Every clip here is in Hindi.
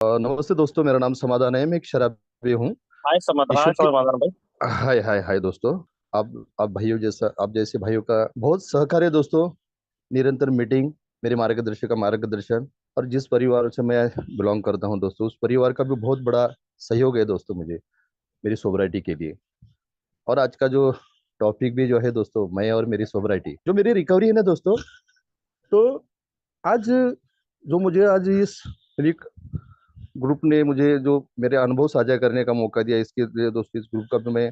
नमस्ते दोस्तों, मेरा नाम समाधान है। मैं एक शराबी हूँ। हाय समाधान, हाय ईश्वर की समाधान भाई। हाय हाय हाय दोस्तों। आप भाइयों जैसा, आप जैसे भाइयों का बहुत सहकार्य दोस्तों। निरंतर मीटिंग, मेरे मार्गदर्शक का मार्गदर्शन, और जिस परिवार से मैं बिलोंग करता हूँ दोस्तों, उस परिवार का भी बहुत बड़ा सहयोग है दोस्तों मुझे, मेरी सोबराइटी के लिए। और आज का जो टॉपिक भी जो है दोस्तों, मैं और मेरी सोबराइटी, जो मेरी रिकवरी है ना दोस्तों। तो आज जो मुझे आज इस ग्रुप ने मुझे जो मेरे अनुभव साझा करने का मौका दिया, इसके लिए दोस्तों इस ग्रुप का भी मैं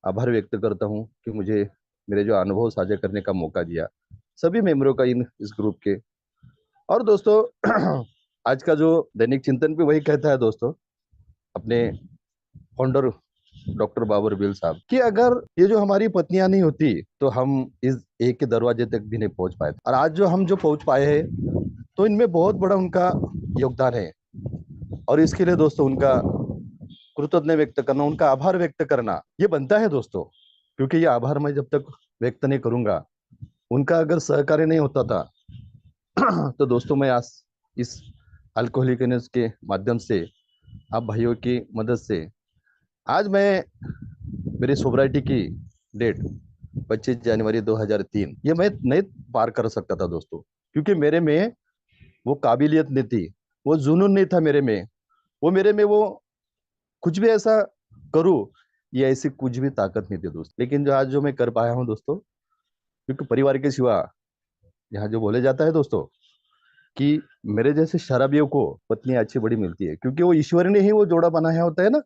आभार व्यक्त करता हूँ कि मुझे मेरे जो अनुभव साझा करने का मौका दिया, सभी मेंबरों का, इन इस ग्रुप के। और दोस्तों आज का जो दैनिक चिंतन भी वही कहता है दोस्तों, अपने फाउंडर डॉक्टर बाबर बिल साहब, कि अगर ये जो हमारी पत्नियां नहीं होती तो हम इस एक के दरवाजे तक भी नहीं पहुंच पाए, और आज जो हम जो पहुंच पाए हैं, तो इनमें बहुत बड़ा उनका योगदान है। और इसके लिए दोस्तों उनका कृतज्ञता व्यक्त करना, उनका आभार व्यक्त करना, ये बनता है दोस्तों। क्योंकि ये आभार मैं जब तक व्यक्त नहीं करूंगा, उनका अगर सहकार्य नहीं होता था तो दोस्तों मैं आज इस अल्कोहलिकनेस के माध्यम से, आप भाइयों की मदद से, आज मैं मेरी सोबराइटी की डेट 25 जनवरी 2003, ये मैं नहीं पार कर सकता था दोस्तों। क्योंकि मेरे में वो काबिलियत नहीं थी, वो जुनून नहीं था मेरे में, वो मेरे में वो कुछ भी ऐसा करूं, ये ऐसी कुछ भी ताकत नहीं थी दोस्त। लेकिन जो आज जो मैं कर पाया हूं दोस्तों, क्योंकि परिवार के सिवा, यहाँ जो बोले जाता है दोस्तों कि मेरे जैसे शराबियों को पत्नी अच्छी बड़ी मिलती है, क्योंकि वो ईश्वर ने ही वो जोड़ा बनाया होता है ना।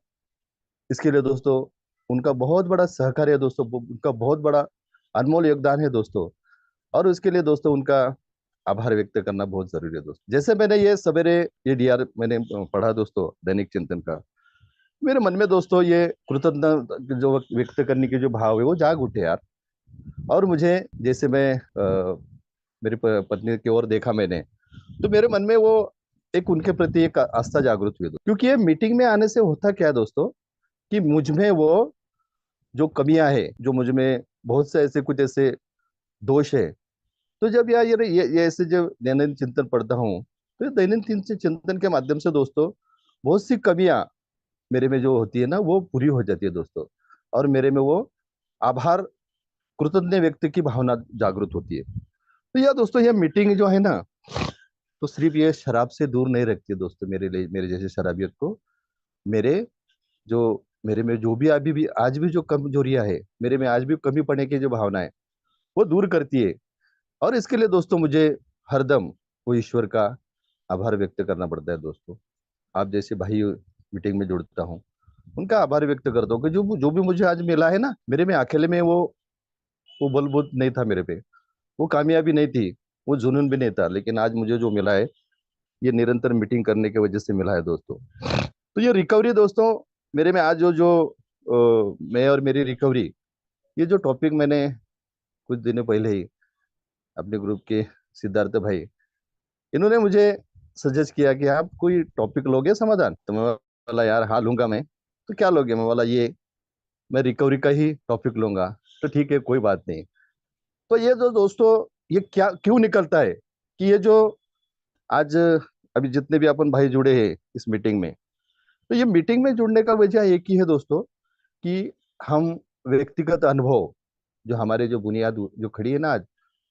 इसके लिए दोस्तों उनका बहुत बड़ा सहकार्य है दोस्तों, उनका बहुत बड़ा अनमोल योगदान है दोस्तों। और उसके लिए दोस्तों उनका आभार व्यक्त करना बहुत जरूरी है दोस्तों। जैसे मैंने ये सवेरे ये डीआर मैंने पढ़ा दोस्तों, दैनिक चिंतन का, मेरे मन में दोस्तों ये कृतज्ञता जो व्यक्त करने के जो भाव है वो जाग उठे यार। और मुझे, जैसे मैं मेरी पत्नी की ओर देखा मैंने, तो मेरे मन में वो एक उनके प्रति एक आस्था जागृत हुई क्योंकि ये मीटिंग में आने से होता क्या है दोस्तों, कि मुझ में वो जो कमियां है, जो मुझ में बहुत से ऐसे कुछ ऐसे दोष है, तो जब यार ये ऐसे जब दैनंदिन चिंतन पढ़ता हूँ, तो ये दैनंदिन चिंतन के माध्यम से दोस्तों बहुत सी कमियां मेरे में जो होती है ना, वो पूरी हो जाती है दोस्तों। और मेरे में वो आभार, कृतज्ञ व्यक्ति की भावना जागृत होती है। तो यह दोस्तों, यह मीटिंग जो है ना, तो सिर्फ ये शराब से दूर नहीं रखती है दोस्तों मेरे लिए, मेरे जैसे शराबियत को, मेरे जो मेरे में जो भी अभी भी आज भी जो कमजोरियां है, मेरे में आज भी कमी पड़ने की जो भावना है, वो दूर करती है। और इसके लिए दोस्तों मुझे हरदम वो ईश्वर का आभार व्यक्त करना पड़ता है दोस्तों। आप जैसे भाई मीटिंग में जुड़ता हूँ, उनका आभार व्यक्त करता हूँ कि जो भी मुझे आज मिला है ना, मेरे में अकेले में वो बलबूत नहीं था मेरे पे, वो कामयाबी नहीं थी, वो जुनून भी नहीं था, लेकिन आज मुझे जो मिला है, ये निरंतर मीटिंग करने की वजह से मिला है दोस्तों। तो ये रिकवरी दोस्तों, मेरे में आज जो जो मैं और मेरी रिकवरी, ये जो टॉपिक मैंने कुछ दिनों पहले ही अपने ग्रुप के सिद्धार्थ भाई, इन्होंने मुझे सजेस्ट किया कि आप कोई टॉपिक लोगे समाधान, तो मैं बोला यार हाँ लूंगा मैं। तो क्या लोगे, मैं बोला ये मैं रिकवरी का ही टॉपिक लूंगा। तो ठीक है, कोई बात नहीं। तो ये जो दोस्तों, ये क्या क्यों निकलता है कि ये जो आज अभी जितने भी अपन भाई जुड़े हैं इस मीटिंग में, तो ये मीटिंग में जुड़ने का वजह एक ही है दोस्तों, कि हम व्यक्तिगत अनुभव, जो हमारे जो बुनियाद जो खड़ी है ना आज,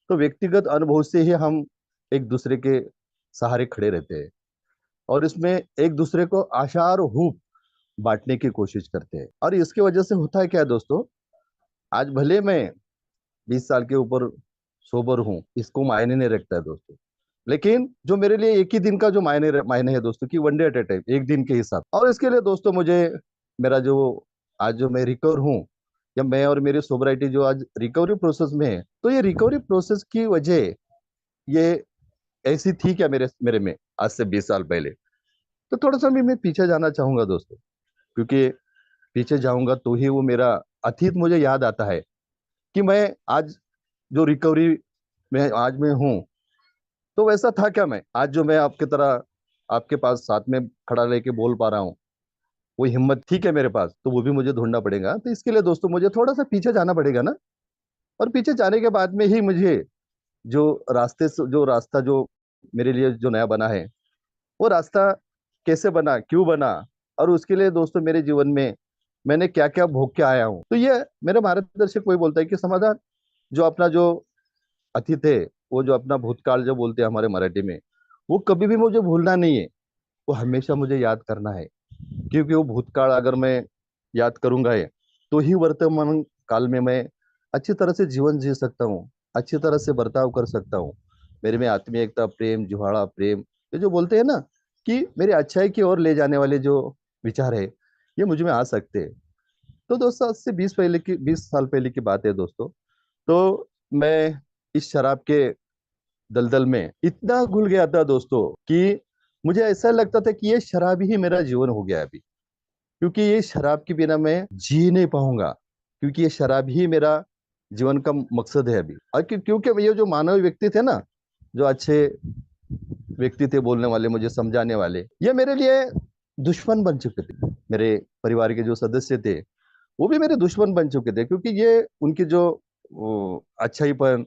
तो व्यक्तिगत अनुभव से ही हम एक दूसरे के सहारे खड़े रहते हैं। और इसमें एक दूसरे को आशा और होप बांटने की कोशिश करते हैं। और इसकी वजह से होता है क्या है दोस्तों, आज भले मैं 20 साल के ऊपर सोबर हूँ, इसको मायने नहीं रखता है दोस्तों, लेकिन जो मेरे लिए एक ही दिन का जो मायने मायने है दोस्तों, कि one day at A time, एक दिन के हिसाब। और इसके लिए दोस्तों मुझे मेरा जो आज जो मैं रिकवर हूँ, या मैं और मेरी सोबराइटी जो आज रिकवरी प्रोसेस में है, तो ये रिकवरी प्रोसेस की वजह ये ऐसी थी क्या मेरे मेरे में, आज से 20 साल पहले। तो थोड़ा सा भी मैं पीछे जाना चाहूंगा दोस्तों, क्योंकि पीछे जाऊंगा तो ही वो मेरा अतीत मुझे याद आता है, कि मैं आज जो रिकवरी में आज मैं हूँ, तो वैसा था क्या मैं आज जो मैं आपकी तरह आपके पास साथ में खड़ा लेके बोल पा रहा हूँ, वो हिम्मत थी क्या मेरे पास, तो वो भी मुझे ढूंढना पड़ेगा। तो इसके लिए दोस्तों मुझे थोड़ा सा पीछे जाना पड़ेगा ना। और पीछे जाने के बाद में ही मुझे जो रास्ते से जो रास्ता जो मेरे लिए जो नया बना है, वो रास्ता कैसे बना, क्यों बना, और उसके लिए दोस्तों मेरे जीवन में मैंने क्या क्या भोग के आया हूँ। तो ये मेरा मार्गदर्शक कोई बोलता है कि समाधान, जो अपना जो अतीत है, वो जो अपना भूतकाल जो बोलते हैं हमारे मराठी में, वो कभी भी मुझे भूलना नहीं है, वो हमेशा मुझे याद करना है। क्योंकि वो भूतकाल अगर मैं याद करूंगा है, तो ही वर्तमान काल में मैं अच्छी तरह से जीवन जी सकता हूँ, अच्छी तरह से बर्ताव कर सकता हूँ। मेरे में आत्मीय एकता, प्रेम, जुहाड़ा, प्रेम, ये जो बोलते हैं ना कि मेरे अच्छाई की ओर ले जाने वाले जो विचार है, ये मुझ में आ सकते हैं। तो दोस्तों, आज से 20 साल पहले की बात है दोस्तों। तो मैं इस शराब के दलदल में इतना घुल गया था दोस्तों कि मुझे ऐसा लगता था कि ये शराब ही मेरा जीवन हो गया है अभी। क्योंकि ये शराब के बिना मैं जी नहीं पाऊंगा, क्योंकि ये शराब ही मेरा जीवन का मकसद है अभी। और क्योंकि ये जो मानव व्यक्ति थे ना, जो अच्छे व्यक्ति थे, बोलने वाले, मुझे समझाने वाले, ये मेरे लिए दुश्मन बन चुके थे। मेरे परिवार के जो सदस्य थे, वो भी मेरे दुश्मन बन चुके थे, क्योंकि ये उनकी जो अच्छाईपन,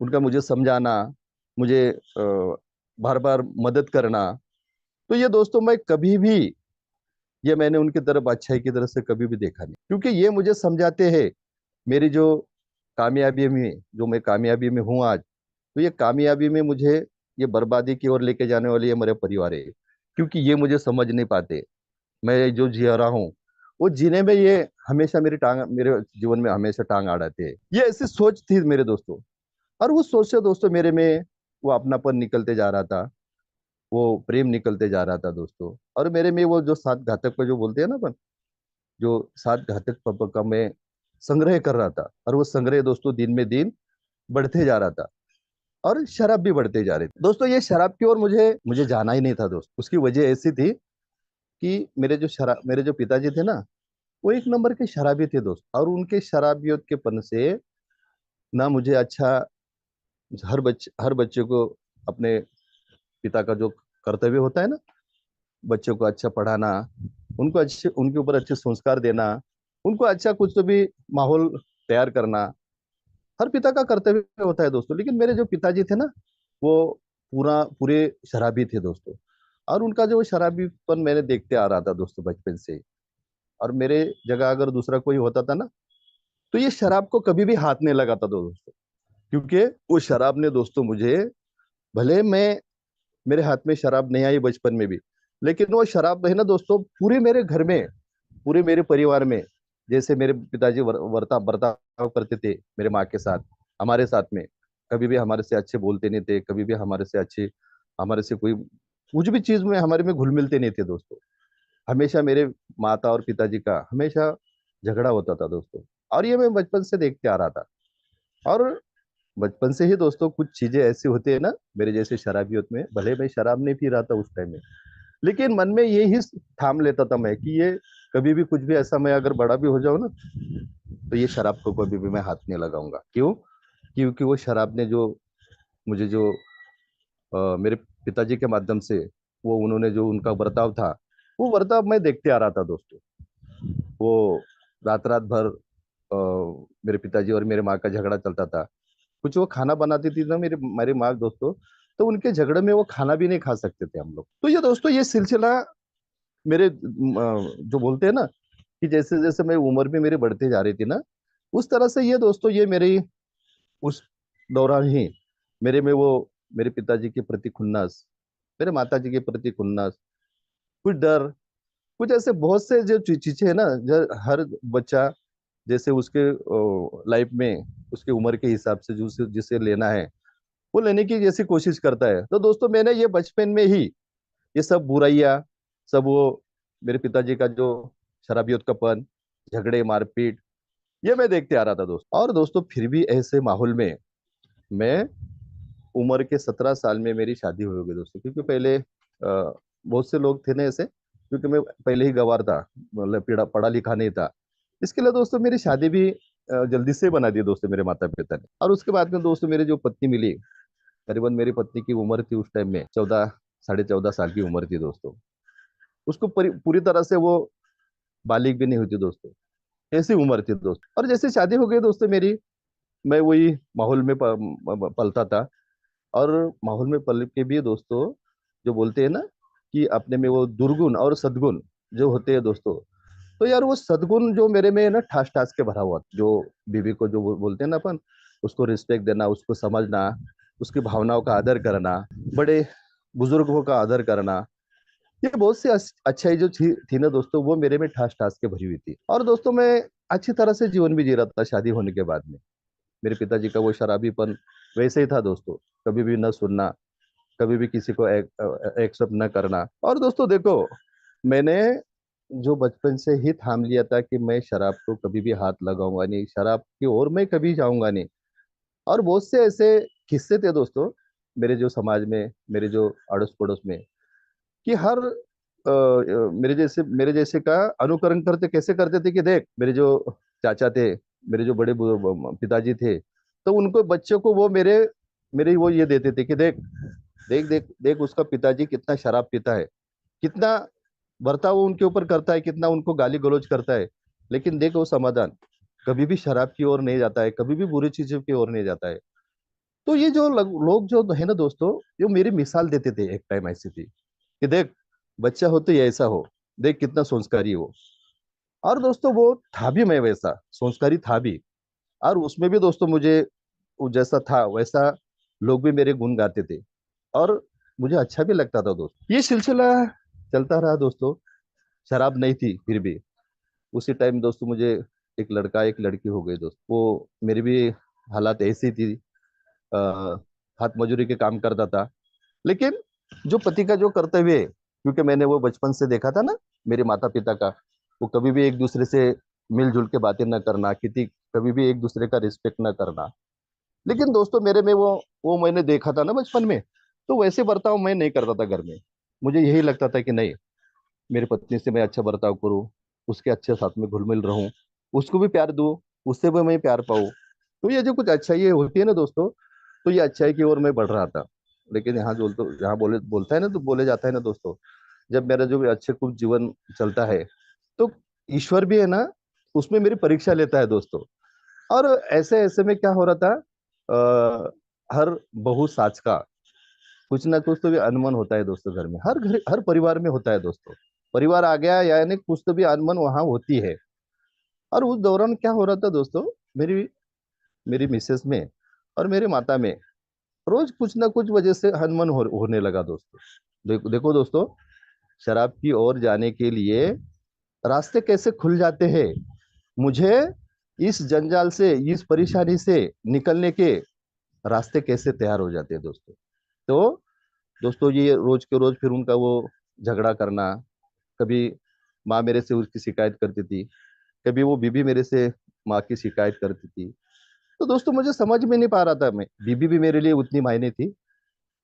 उनका मुझे समझाना, मुझे बार बार मदद करना, तो ये दोस्तों मैं कभी भी, ये मैंने उनकी तरफ अच्छाई की तरफ से कभी भी देखा नहीं। क्योंकि ये मुझे समझाते हैं मेरी जो कामयाबी में, जो मैं कामयाबी में हूँ आज, तो ये कामयाबी में मुझे ये बर्बादी की ओर लेके जाने वाली ये मेरे परिवार है। क्योंकि ये मुझे समझ नहीं पाते, मैं जो जी रहा हूँ, वो जीने में ये हमेशा मेरे जीवन में हमेशा टांग अड़ाते हैं। ये ऐसी सोच थी मेरे दोस्तों। और उस सोच से दोस्तों मेरे में वो अपनापन निकलते जा रहा था, वो प्रेम निकलते जा रहा था दोस्तों। और मेरे में वो जो सात घातक पे जो बोलते हैं ना अपन, जो सात घातक का मैं संग्रह कर रहा था, और वो संग्रह दोस्तों दिन में दिन बढ़ते जा रहा था। और शराब भी बढ़ते जा रही थी दोस्तों। ये शराब की ओर मुझे मुझे जाना ही नहीं था दोस्त। उसकी वजह ऐसी थी कि मेरे जो पिताजी थे ना, वो एक नंबर के शराबी थे दोस्त। और उनके शराबियत के पन से ना मुझे अच्छा, हर बच्चे को अपने पिता का जो कर्तव्य होता है ना, बच्चों को अच्छा पढ़ाना, उनको अच्छे, उनके ऊपर अच्छे संस्कार देना, उनको अच्छा कुछ तो भी माहौल तैयार करना, हर पिता का कर्तव्य होता है दोस्तों। लेकिन मेरे जो पिताजी थे ना, वो पूरे शराबी थे दोस्तों। और उनका जो शराबीपन मैंने देखते आ रहा था दोस्तों बचपन से ही। और मेरे जगह अगर दूसरा कोई होता था ना, तो ये शराब को कभी भी हाथ नहीं लगाता था दोस्तों। क्योंकि वो शराब ने दोस्तों मुझे, भले मैं, मेरे हाथ में शराब नहीं आई बचपन में भी, लेकिन वो शराब है ना दोस्तों, पूरे मेरे घर में, पूरे मेरे परिवार में, जैसे मेरे पिताजी बर्ताव करते थे मेरे माँ के साथ, हमारे साथ में, कभी भी हमारे से अच्छे बोलते नहीं थे, कभी भी हमारे से अच्छे, हमारे से कोई कुछ भी चीज में हमारे में घुल मिलते नहीं थे दोस्तों। हमेशा मेरे माता और पिताजी का हमेशा झगड़ा होता था दोस्तों। और ये मैं बचपन से देखते आ रहा था। और बचपन से ही दोस्तों कुछ चीजें ऐसी होती है ना, मेरे जैसे शराबियत में, भले मैं शराब नहीं पी रहा था उस टाइम में, लेकिन मन में ये ही ठाम लेता था मैं कि ये कभी भी कुछ भी ऐसा, मैं अगर बड़ा भी हो जाऊं ना, तो ये शराब को कभी भी मैं हाथ नहीं लगाऊंगा। क्यों? क्योंकि वो शराब ने जो मुझे जो मेरे पिताजी के माध्यम से, वो उन्होंने जो उनका बर्ताव था, वो बर्ताव मैं देखते आ रहा था दोस्तों। वो रात रात भर मेरे पिताजी और मेरे माँ का झगड़ा चलता था। कुछ वो खाना बनाती थी ना मेरी मेरी माँ दोस्तों, तो उनके झगड़े में वो खाना भी नहीं खा सकते थे हम लोग। तो ये दोस्तों ये सिलसिला मेरे जो बोलते हैं ना कि जैसे जैसे मैं उम्र भी मेरी बढ़ती जा रही थी ना, उस तरह से ये दोस्तों ये मेरी उस दौरान ही मेरे में वो, मेरे पिताजी के प्रति खुन्नस, मेरे माता जी के प्रति खुन्नस, कुछ डर, कुछ ऐसे बहुत से जो चीजें है ना, जो हर बच्चा जैसे उसके लाइफ में उसके उम्र के हिसाब से जो जिसे लेना है, वो लेने की जैसी कोशिश करता है। तो दोस्तों मैंने ये बचपन में ही ये सब बुराइयां, सब वो मेरे पिताजी का जो शराबियत का पन, झगड़े, मारपीट, ये मैं देखते आ रहा था दोस्त। और दोस्तों फिर भी ऐसे माहौल में मैं, उम्र के 17 साल में मेरी शादी हो गई दोस्तों। क्योंकि पहले बहुत से लोग थे ना ऐसे, क्योंकि मैं पहले ही गंवार था, मतलब पढ़ा पढ़ा लिखा नहीं था, इसके लिए दोस्तों मेरी शादी भी जल्दी से बना दी दोस्तों मेरे माता पिता ने। और उसके बाद में दोस्तों मेरी जो पत्नी मिली, करीबन मेरी पत्नी की उम्र थी उस टाइम में 14, 14.5 साल की उम्र थी दोस्तों। उसको पूरी तरह से वो बालिग भी नहीं हुई थी दोस्तों, ऐसी उम्र थी दोस्त। और जैसे शादी हो गई दोस्तों मेरी, मैं वही माहौल में पलता था। और माहौल में पल के भी दोस्तों, जो बोलते हैं ना कि अपने में वो दुर्गुण और सद्गुण जो होते हैं दोस्तों, तो यार वो सद्गुण जो मेरे में है ना, ठास ठास के भरा हुआ, जो बीवी को जो बोलते हैं ना अपन, उसको रिस्पेक्ट देना, उसको समझना, उसकी भावनाओं का आदर करना, बड़े बुजुर्गों का आदर करना, ये बहुत सी अच्छाई जो थी ना दोस्तों, वो मेरे में ठास ठास के भरी हुई थी। और दोस्तों मैं अच्छी तरह से जीवन भी जी रहा था शादी होने के बाद में। मेरे पिताजी का वो शराबीपन वैसे ही था दोस्तों, कभी भी न सुनना, कभी भी किसी को एक्सेप्ट न करना। और दोस्तों देखो, मैंने जो बचपन से ही थाम लिया था कि मैं शराब को कभी भी हाथ लगाऊंगा नहीं, शराब की ओर मैं कभी जाऊंगा नहीं। और बहुत से ऐसे किस्से थे दोस्तों मेरे जो समाज में, मेरे जो अड़ोस पड़ोस में, कि हर मेरे जैसे का अनुकरण करते, कैसे करते थे कि देख, मेरे जो चाचा थे, मेरे जो बड़े पिताजी थे, तो उनको बच्चों को वो मेरे मेरे वो ये देते थे कि देख, देख देख देख उसका पिताजी कितना शराब पीता है, कितना बर्ताव वो उनके ऊपर करता है, कितना उनको गाली गलौज करता है, लेकिन देख वो समाधान कभी भी शराब की ओर नहीं जाता है, कभी भी बुरी चीजों की ओर नहीं जाता है। तो ये जो लोग जो है ना दोस्तों, ये मेरी मिसाल देते थे, एक टाइम ऐसी थी कि देख, बच्चा हो तो ये ऐसा हो, देख कितना संस्कारी हो। और दोस्तों वो था भी, मैं वैसा संस्कारी था भी। और उसमें भी दोस्तों मुझे वो जैसा था वैसा लोग भी मेरे गुण गाते थे, और मुझे अच्छा भी लगता था दोस्त। ये सिलसिला चलता रहा दोस्तों। शराब नहीं थी फिर भी उसी टाइम दोस्तों मुझे एक लड़का एक लड़की हो गई दोस्त। वो मेरी भी हालात ऐसी थी, आ, हाथ मजूरी के काम करता था, लेकिन जो पति का जो कर्तव्य है, क्योंकि मैंने वो बचपन से देखा था ना मेरे माता पिता का, वो कभी भी एक दूसरे से मिलजुल के बातें न करना, किसी कभी भी एक दूसरे का रिस्पेक्ट न करना। लेकिन दोस्तों मेरे में वो मैंने देखा था ना बचपन में, तो वैसे बर्ताव मैं नहीं करता था घर में। मुझे यही लगता था कि नहीं, मेरी पत्नी से मैं अच्छा बर्ताव करूं, उसके अच्छे साथ में घुल मिल रहूं, उसको भी प्यार दूं, उससे भी मैं प्यार पाऊं। तो ये जो कुछ अच्छाई होती है ना दोस्तों, तो ये अच्छाई की ओर मैं बढ़ रहा था। लेकिन यहाँ जो तो यहाँ बोलता है ना, तो बोले जाता है ना दोस्तों, जब मेरा जो भी अच्छे कुछ जीवन चलता है, तो ईश्वर भी है ना, उसमें मेरी परीक्षा लेता है दोस्तों। और ऐसे ऐसे में क्या हो रहा था, हर बहू सास का कुछ ना कुछ तो भी अनमन होता है दोस्तों, घर में, हर घर हर परिवार में होता है दोस्तों। परिवार आ गया यानी कुछ तो भी अनमन वहां होती है। और उस दौरान क्या हो रहा था दोस्तों, मेरी मेरी मिसेस में और मेरी माता में रोज कुछ ना कुछ वजह से अनमन होने लगा दोस्तों। देखो दोस्तों, शराब की ओर जाने के लिए रास्ते कैसे खुल जाते हैं, मुझे इस जंजाल से, इस परेशानी से निकलने के रास्ते कैसे तैयार हो जाते हैं दोस्तों। तो दोस्तों ये रोज के रोज फिर उनका वो झगड़ा करना, कभी माँ मेरे से उसकी शिकायत करती थी, कभी वो बीबी मेरे से माँ की शिकायत करती थी। तो दोस्तों मुझे समझ में नहीं पा रहा था, मैं, बीबी भी मेरे लिए उतनी मायने थी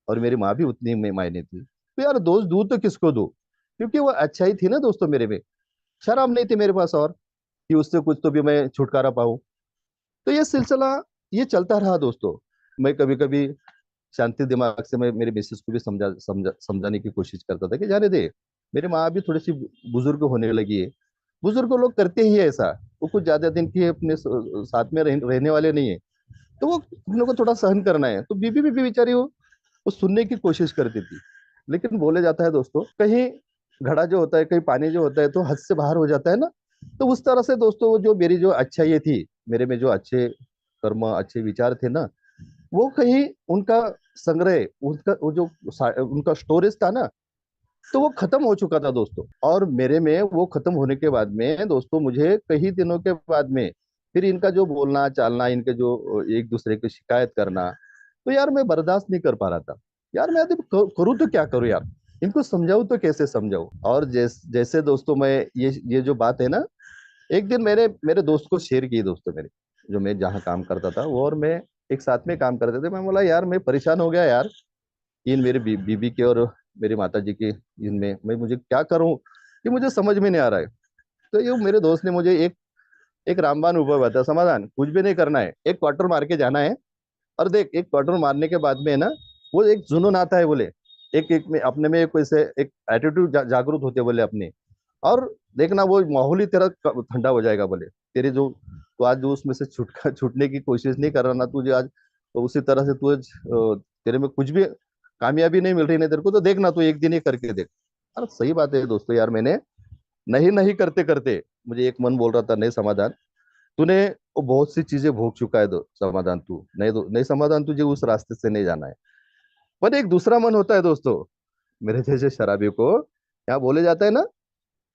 और मेरी माँ भी उतनी में मायने थी, तो यार दोस्त दूं तो किसको दूं, क्योंकि वो अच्छाई थी ना दोस्तों मेरे में, शराब नहीं थी मेरे पास, और कि उससे कुछ तो भी मैं छुटकारा पाऊं। तो ये सिलसिला ये चलता रहा दोस्तों। मैं कभी कभी शांति दिमाग से मैं मेरे मिसेस को भी समझाने की कोशिश करता था कि जाने दे, मेरी माँ भी थोड़ी सी बुजुर्ग होने लगी है, बुजुर्ग लोग करते ही है ऐसा, वो कुछ ज्यादा दिन के अपने साथ में रहने वाले नहीं है, तो वो उन लोगों को थोड़ा सहन करना है। तो बीबी बेचारी वो सुनने की कोशिश करती थी। लेकिन बोले जाता है दोस्तों, कहीं घड़ा जो होता है, कहीं पानी जो होता है तो हद से बाहर हो जाता है ना। तो उस तरह से दोस्तों जो मेरी जो अच्छाई थी, मेरे में जो अच्छे कर्म अच्छे विचार थे ना, वो कहीं उनका संग्रह, उनका वो जो उनका स्टोरेज था ना, तो वो खत्म हो चुका था दोस्तों। और मेरे में वो खत्म होने के बाद में दोस्तों, मुझे कई दिनों के बाद में फिर इनका जो बोलना चालना, इनके जो एक दूसरे की शिकायत करना, तो यार मैं बर्दाश्त नहीं कर पा रहा था। यार मैं अब करूँ तो क्या करूँ यार, इनको समझाऊं तो कैसे समझाऊं। और जैसे दोस्तों मैं ये जो बात है ना, एक दिन मैंने मेरे दोस्त को शेयर की दोस्तों, मेरे जो मैं जहाँ काम करता था वो और मैं एक साथ में काम करते थे। मैं बोला यार मैं परेशान हो गया यार, इन मेरे बीबी के और मेरी माता जी के, इनमें मैं मुझे क्या करूं, ये मुझे समझ में नहीं आ रहा है। तो ये मेरे दोस्त ने मुझे एक एक रामबाण उपाय बताया, समाधान कुछ भी नहीं करना है, एक क्वार्टर मार के जाना है। और देख, एक क्वार्टर मारने के बाद में है ना, वो एक जुनून आता है बोले, एक एक में अपने में एक वैसे एक एटीट्यूड जागरूक होते हैं बोले अपने। और देखना वो माहौल ही तेरा ठंडा हो जाएगा बोले, तेरे जो तो आज जो उसमें से छूटने की कोशिश नहीं कर रहा ना तुझे आज, तो उसी तरह से तू तेरे में कुछ भी कामयाबी नहीं मिल रही ना तेरे को, तो देखना तू एक दिन ही करके देख। अरे सही बात है दोस्तों यार, मैंने नहीं नहीं करते करते मुझे एक मन बोल रहा था नहीं समाधान। तूने वो बहुत सी चीजें भोग चुका है, समाधान तू नहीं, नहीं समाधान, तुझे उस रास्ते से नहीं जाना है। पर एक दूसरा मन होता है दोस्तों, मेरे जैसे शराबी को यहाँ बोले जाता है ना,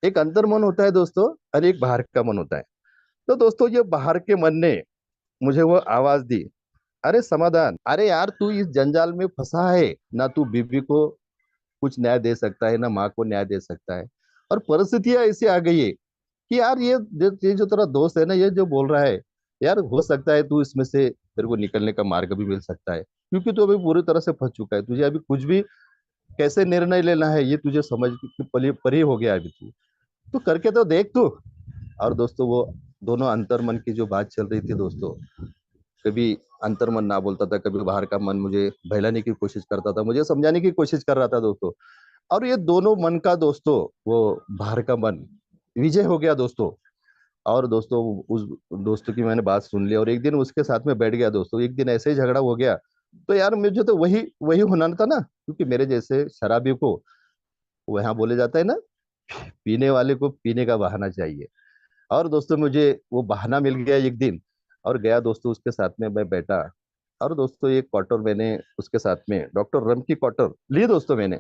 एक अंतर मन होता है दोस्तों, और एक बाहर का मन होता है। तो दोस्तों ये बाहर के मन ने मुझे वो आवाज दी, अरे समाधान, अरे यार तू इस जंजाल में फंसा है ना, तू बीबी को कुछ न्याय दे सकता है ना माँ को न्याय दे सकता है। और परिस्थितियां ऐसी आ गई है कि यार ये जो तेरा दोस्त है ना, ये जो बोल रहा है, यार हो सकता है तू इसमें से तेरे को निकलने का मार्ग भी मिल सकता है, क्योंकि तू अभी पूरी तरह से फंस चुका है। तुझे अभी कुछ भी कैसे निर्णय लेना है ये तुझे समझ की परी हो गया अभी तू, तो करके तो देख तू। और दोस्तों वो दोनों अंतर्मन की जो बात चल रही थी दोस्तों, कभी अंतर्मन ना बोलता था, कभी बाहर का मन मुझे बहलाने की कोशिश करता था, मुझे समझाने की कोशिश कर रहा था दोस्तों। और ये दोनों मन का दोस्तों, वो बाहर का मन विजय हो गया दोस्तों। और दोस्तों उस दोस्तों की मैंने बात सुन ली और एक दिन उसके साथ में बैठ गया दोस्तों। एक दिन ऐसे ही झगड़ा हो गया, तो यार मुझे तो वही वही होना था ना, क्योंकि मेरे जैसे शराबी को वहाँ बोले जाता है ना, पीने वाले को पीने का बहाना चाहिए। और दोस्तों मुझे वो बहाना मिल गया एक दिन, और गया दोस्तों उसके साथ में मैं बैठा। और दोस्तों एक क्वार्टर मैंने उसके साथ में डॉक्टर रम की क्वार्टर ली दोस्तों मैंने।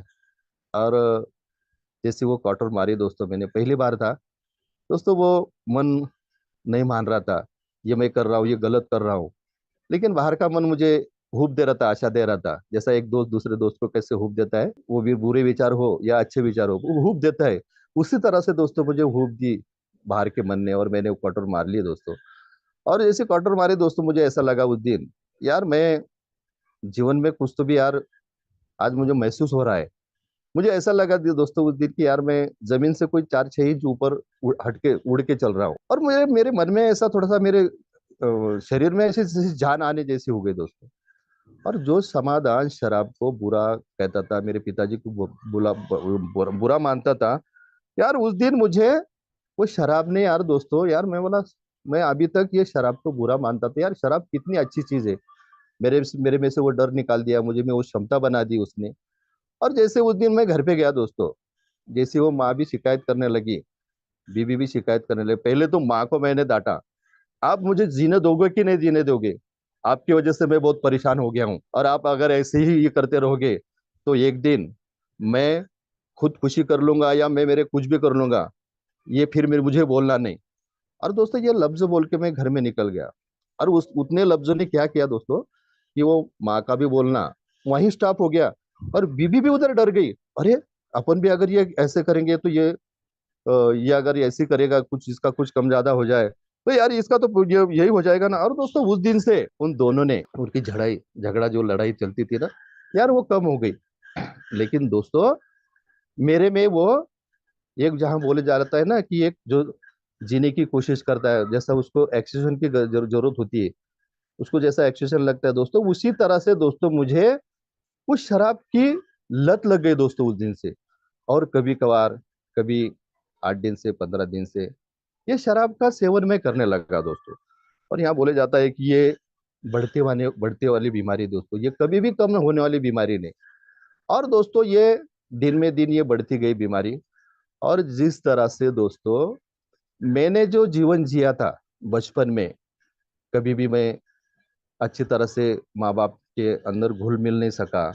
और जैसे वो क्वार्टर मारी दोस्तों, मैंने पहली बार था दोस्तों, वो मन नहीं मान रहा था, ये मैं कर रहा हूँ ये गलत कर रहा हूँ। लेकिन बाहर का मन मुझे हुप दे रहा था, आशा दे रहा था, जैसा एक दोस्त दूसरे दोस्त को कैसे हुप देता है, वो भी बुरे विचार हो या अच्छे विचार हो वो हुप देता है, उसी तरह से दोस्तों मुझे हुप दी बाहर के मन ने, और मैंने वो क्वार्टर मार लिए दोस्तों। और जैसे क्वार्टर मारे दोस्तों, मुझे ऐसा लगा उस दिन, यार मैं जीवन में कुछ तो भी यार आज मुझे महसूस हो रहा है। मुझे ऐसा लगा दोस्तों उस दिन कि यार मैं जमीन से कोई 4-6 इंच ऊपर हट के उड़ के चल रहा हूँ। और मेरे मेरे मन में ऐसा थोड़ा सा मेरे शरीर में ऐसी जैसे जान आने जैसी हो गई दोस्तों। और जो समाधान शराब को बुरा कहता था, मेरे पिताजी को बुरा मानता था, यार उस दिन मुझे वो शराब ने, यार दोस्तों यार मैं बोला, मैं अभी तक ये शराब को बुरा मानता था, यार शराब कितनी अच्छी चीज है। मेरे मेरे में से वो डर निकाल दिया, मुझे में वो क्षमता बना दी उसने। और जैसे उस दिन मैं घर पे गया दोस्तों, जैसे वो माँ भी शिकायत करने लगी, बीबी भी शिकायत करने लगी। पहले तो माँ को मैंने डांटा, आप मुझे जीने दोगे कि नहीं जीने दोगे, आपकी वजह से मैं बहुत परेशान हो गया हूँ, और आप अगर ऐसे ही ये करते रहोगे तो एक दिन मैं खुदकुशी कर लूंगा या मैं मेरे कुछ भी कर लूंगा, ये फिर मेरे मुझे बोलना नहीं। और दोस्तों ये लफ्ज बोल के मैं घर में निकल गया। और उस उतने लफ्जों ने क्या किया दोस्तों, कि वो माँ का भी बोलना वहीं स्टॉप हो गया, और बीबी भी उधर डर गई। अरे अपन भी अगर ये ऐसे करेंगे तो ये अगर ऐसे करेगा, कुछ इसका कुछ कम ज्यादा हो जाए तो यार इसका तो ये यही हो जाएगा ना। और दोस्तों उस दिन से उन दोनों ने उनकी झगड़ा जो लड़ाई चलती थी ना, यार वो कम हो गई। लेकिन दोस्तों मेरे में वो एक, जहां बोले जा रहा है ना कि एक जो जीने की कोशिश करता है, जैसा उसको ऑक्सीजन की जरूरत होती है, उसको जैसा ऑक्सीजन लगता है दोस्तों, उसी तरह से दोस्तों मुझे उस शराब की लत लग गई दोस्तों उस दिन से। और कभी कभार, कभी 8 दिन से 15 दिन से ये शराब का सेवन मैं करने लगा दोस्तों। और यहाँ बोले जाता है कि ये बढ़ते वाली बीमारी दोस्तों, ये कभी भी कम होने वाली बीमारी नहीं। और दोस्तों ये दिन में दिन ये बढ़ती गई बीमारी। और जिस तरह से दोस्तों मैंने जो जीवन जिया था बचपन में, कभी भी मैं अच्छी तरह से माँ बाप के अंदर घुल मिल नहीं सका,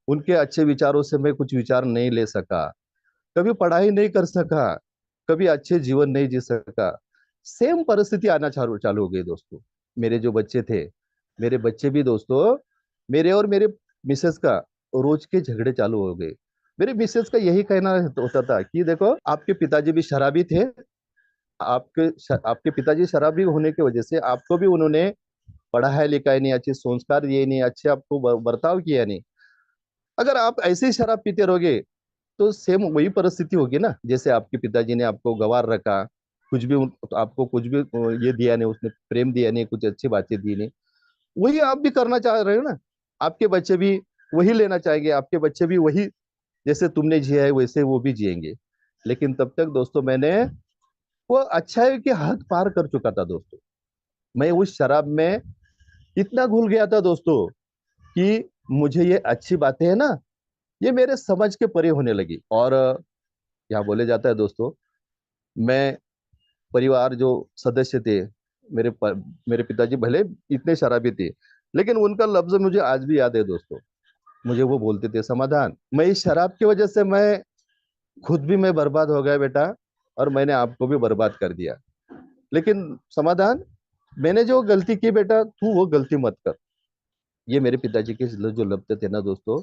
उनके अच्छे विचारों से मैं कुछ विचार नहीं ले सका, कभी पढ़ाई नहीं कर सका, कभी अच्छे जीवन नहीं जी सका। सेम परिस्थिति आना चालू चालू हो गई दोस्तों। मेरे जो बच्चे थे, मेरे बच्चे भी दोस्तों, मेरे और मेरे मिसेस का रोज के झगड़े चालू हो गए। मेरे मिसेस का यही कहना होता था कि देखो आपके पिताजी भी शराबी थे, आपके पिताजी शराबी होने की वजह से आपको भी उन्होंने पढ़ाया लिखाया नहीं, अच्छे संस्कार दिए नहीं, अच्छे आपको बर्ताव किया नहीं। अगर आप ऐसे ही शराब पीते रहोगे तो सेम वही परिस्थिति होगी ना, जैसे आपके पिताजी ने आपको गंवार रखा, कुछ भी तो आपको कुछ भी ये दिया नहीं, उसने प्रेम दिया नहीं, कुछ अच्छी बातें दी नहीं, वही आप भी करना चाह रहे हो ना। आपके बच्चे भी वही लेना चाहेंगे, आपके बच्चे भी वही, जैसे तुमने जिया है वैसे वो भी जिएंगे। लेकिन तब तक दोस्तों मैंने वो अच्छाई के हद पार कर चुका था दोस्तों। मैं उस शराब में इतना घुल गया था दोस्तों कि मुझे ये अच्छी बातें है ना, ये मेरे समझ के परे होने लगी। और यहाँ बोले जाता है दोस्तों, मैं परिवार जो सदस्य थे, मेरे पिताजी भले इतने शराबी थे, लेकिन उनका लफ्ज मुझे आज भी याद है दोस्तों। मुझे वो बोलते थे, समाधान, मैं इस शराब की वजह से खुद भी मैं बर्बाद हो गया बेटा, और मैंने आपको भी बर्बाद कर दिया। लेकिन समाधान, मैंने जो गलती की बेटा, तू वो गलती मत कर। ये मेरे पिताजी के जो लफ्ज थे ना दोस्तों,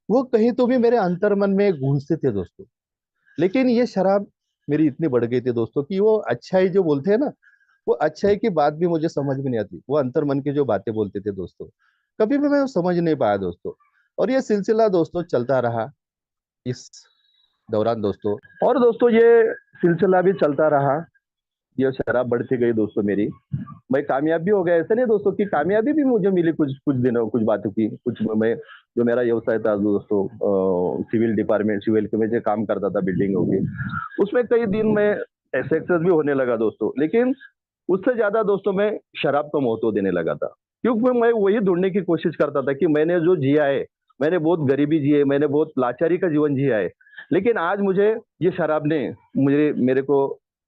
वो कहीं तो भी मेरे अंतर्मन में गूंजते थे दोस्तों। लेकिन ये शराब मेरी इतनी बढ़ गई थी दोस्तों कि वो अच्छाई जो बोलते हैं ना, वो अच्छाई की बात भी मुझे समझ में नहीं आती। वो अंतर्मन की जो बातें बोलते थे दोस्तों, कभी भी मैं वो समझ नहीं पाया दोस्तों। और ये सिलसिला दोस्तों चलता रहा इस दौरान दोस्तों। और दोस्तों ये सिलसिला भी चलता रहा, ये शराब बढ़ती गई दोस्तों मेरी। मैं कामयाब भी हो गया, ऐसा नहीं दोस्तों कि कामयाबी भी मुझे मिली कुछ कुछ दिनों, कुछ बातों की, कुछ मैं जो मेरा व्यवसाय था दोस्तों, सिविल डिपार्टमेंट, सिविल के में जो काम करता था बिल्डिंगों की, उसमें कई दिन में सक्सेस भी होने लगा दोस्तों। लेकिन उससे ज्यादा दोस्तों मैं शराब को महत्व देने लगा था, क्योंकि मैं वही ढूंढने की कोशिश करता था कि मैंने जो जिया है, मैंने बहुत गरीबी जी है, मैंने बहुत लाचारी का जीवन जिया है, लेकिन आज मुझे ये शराब ने मुझे मेरे को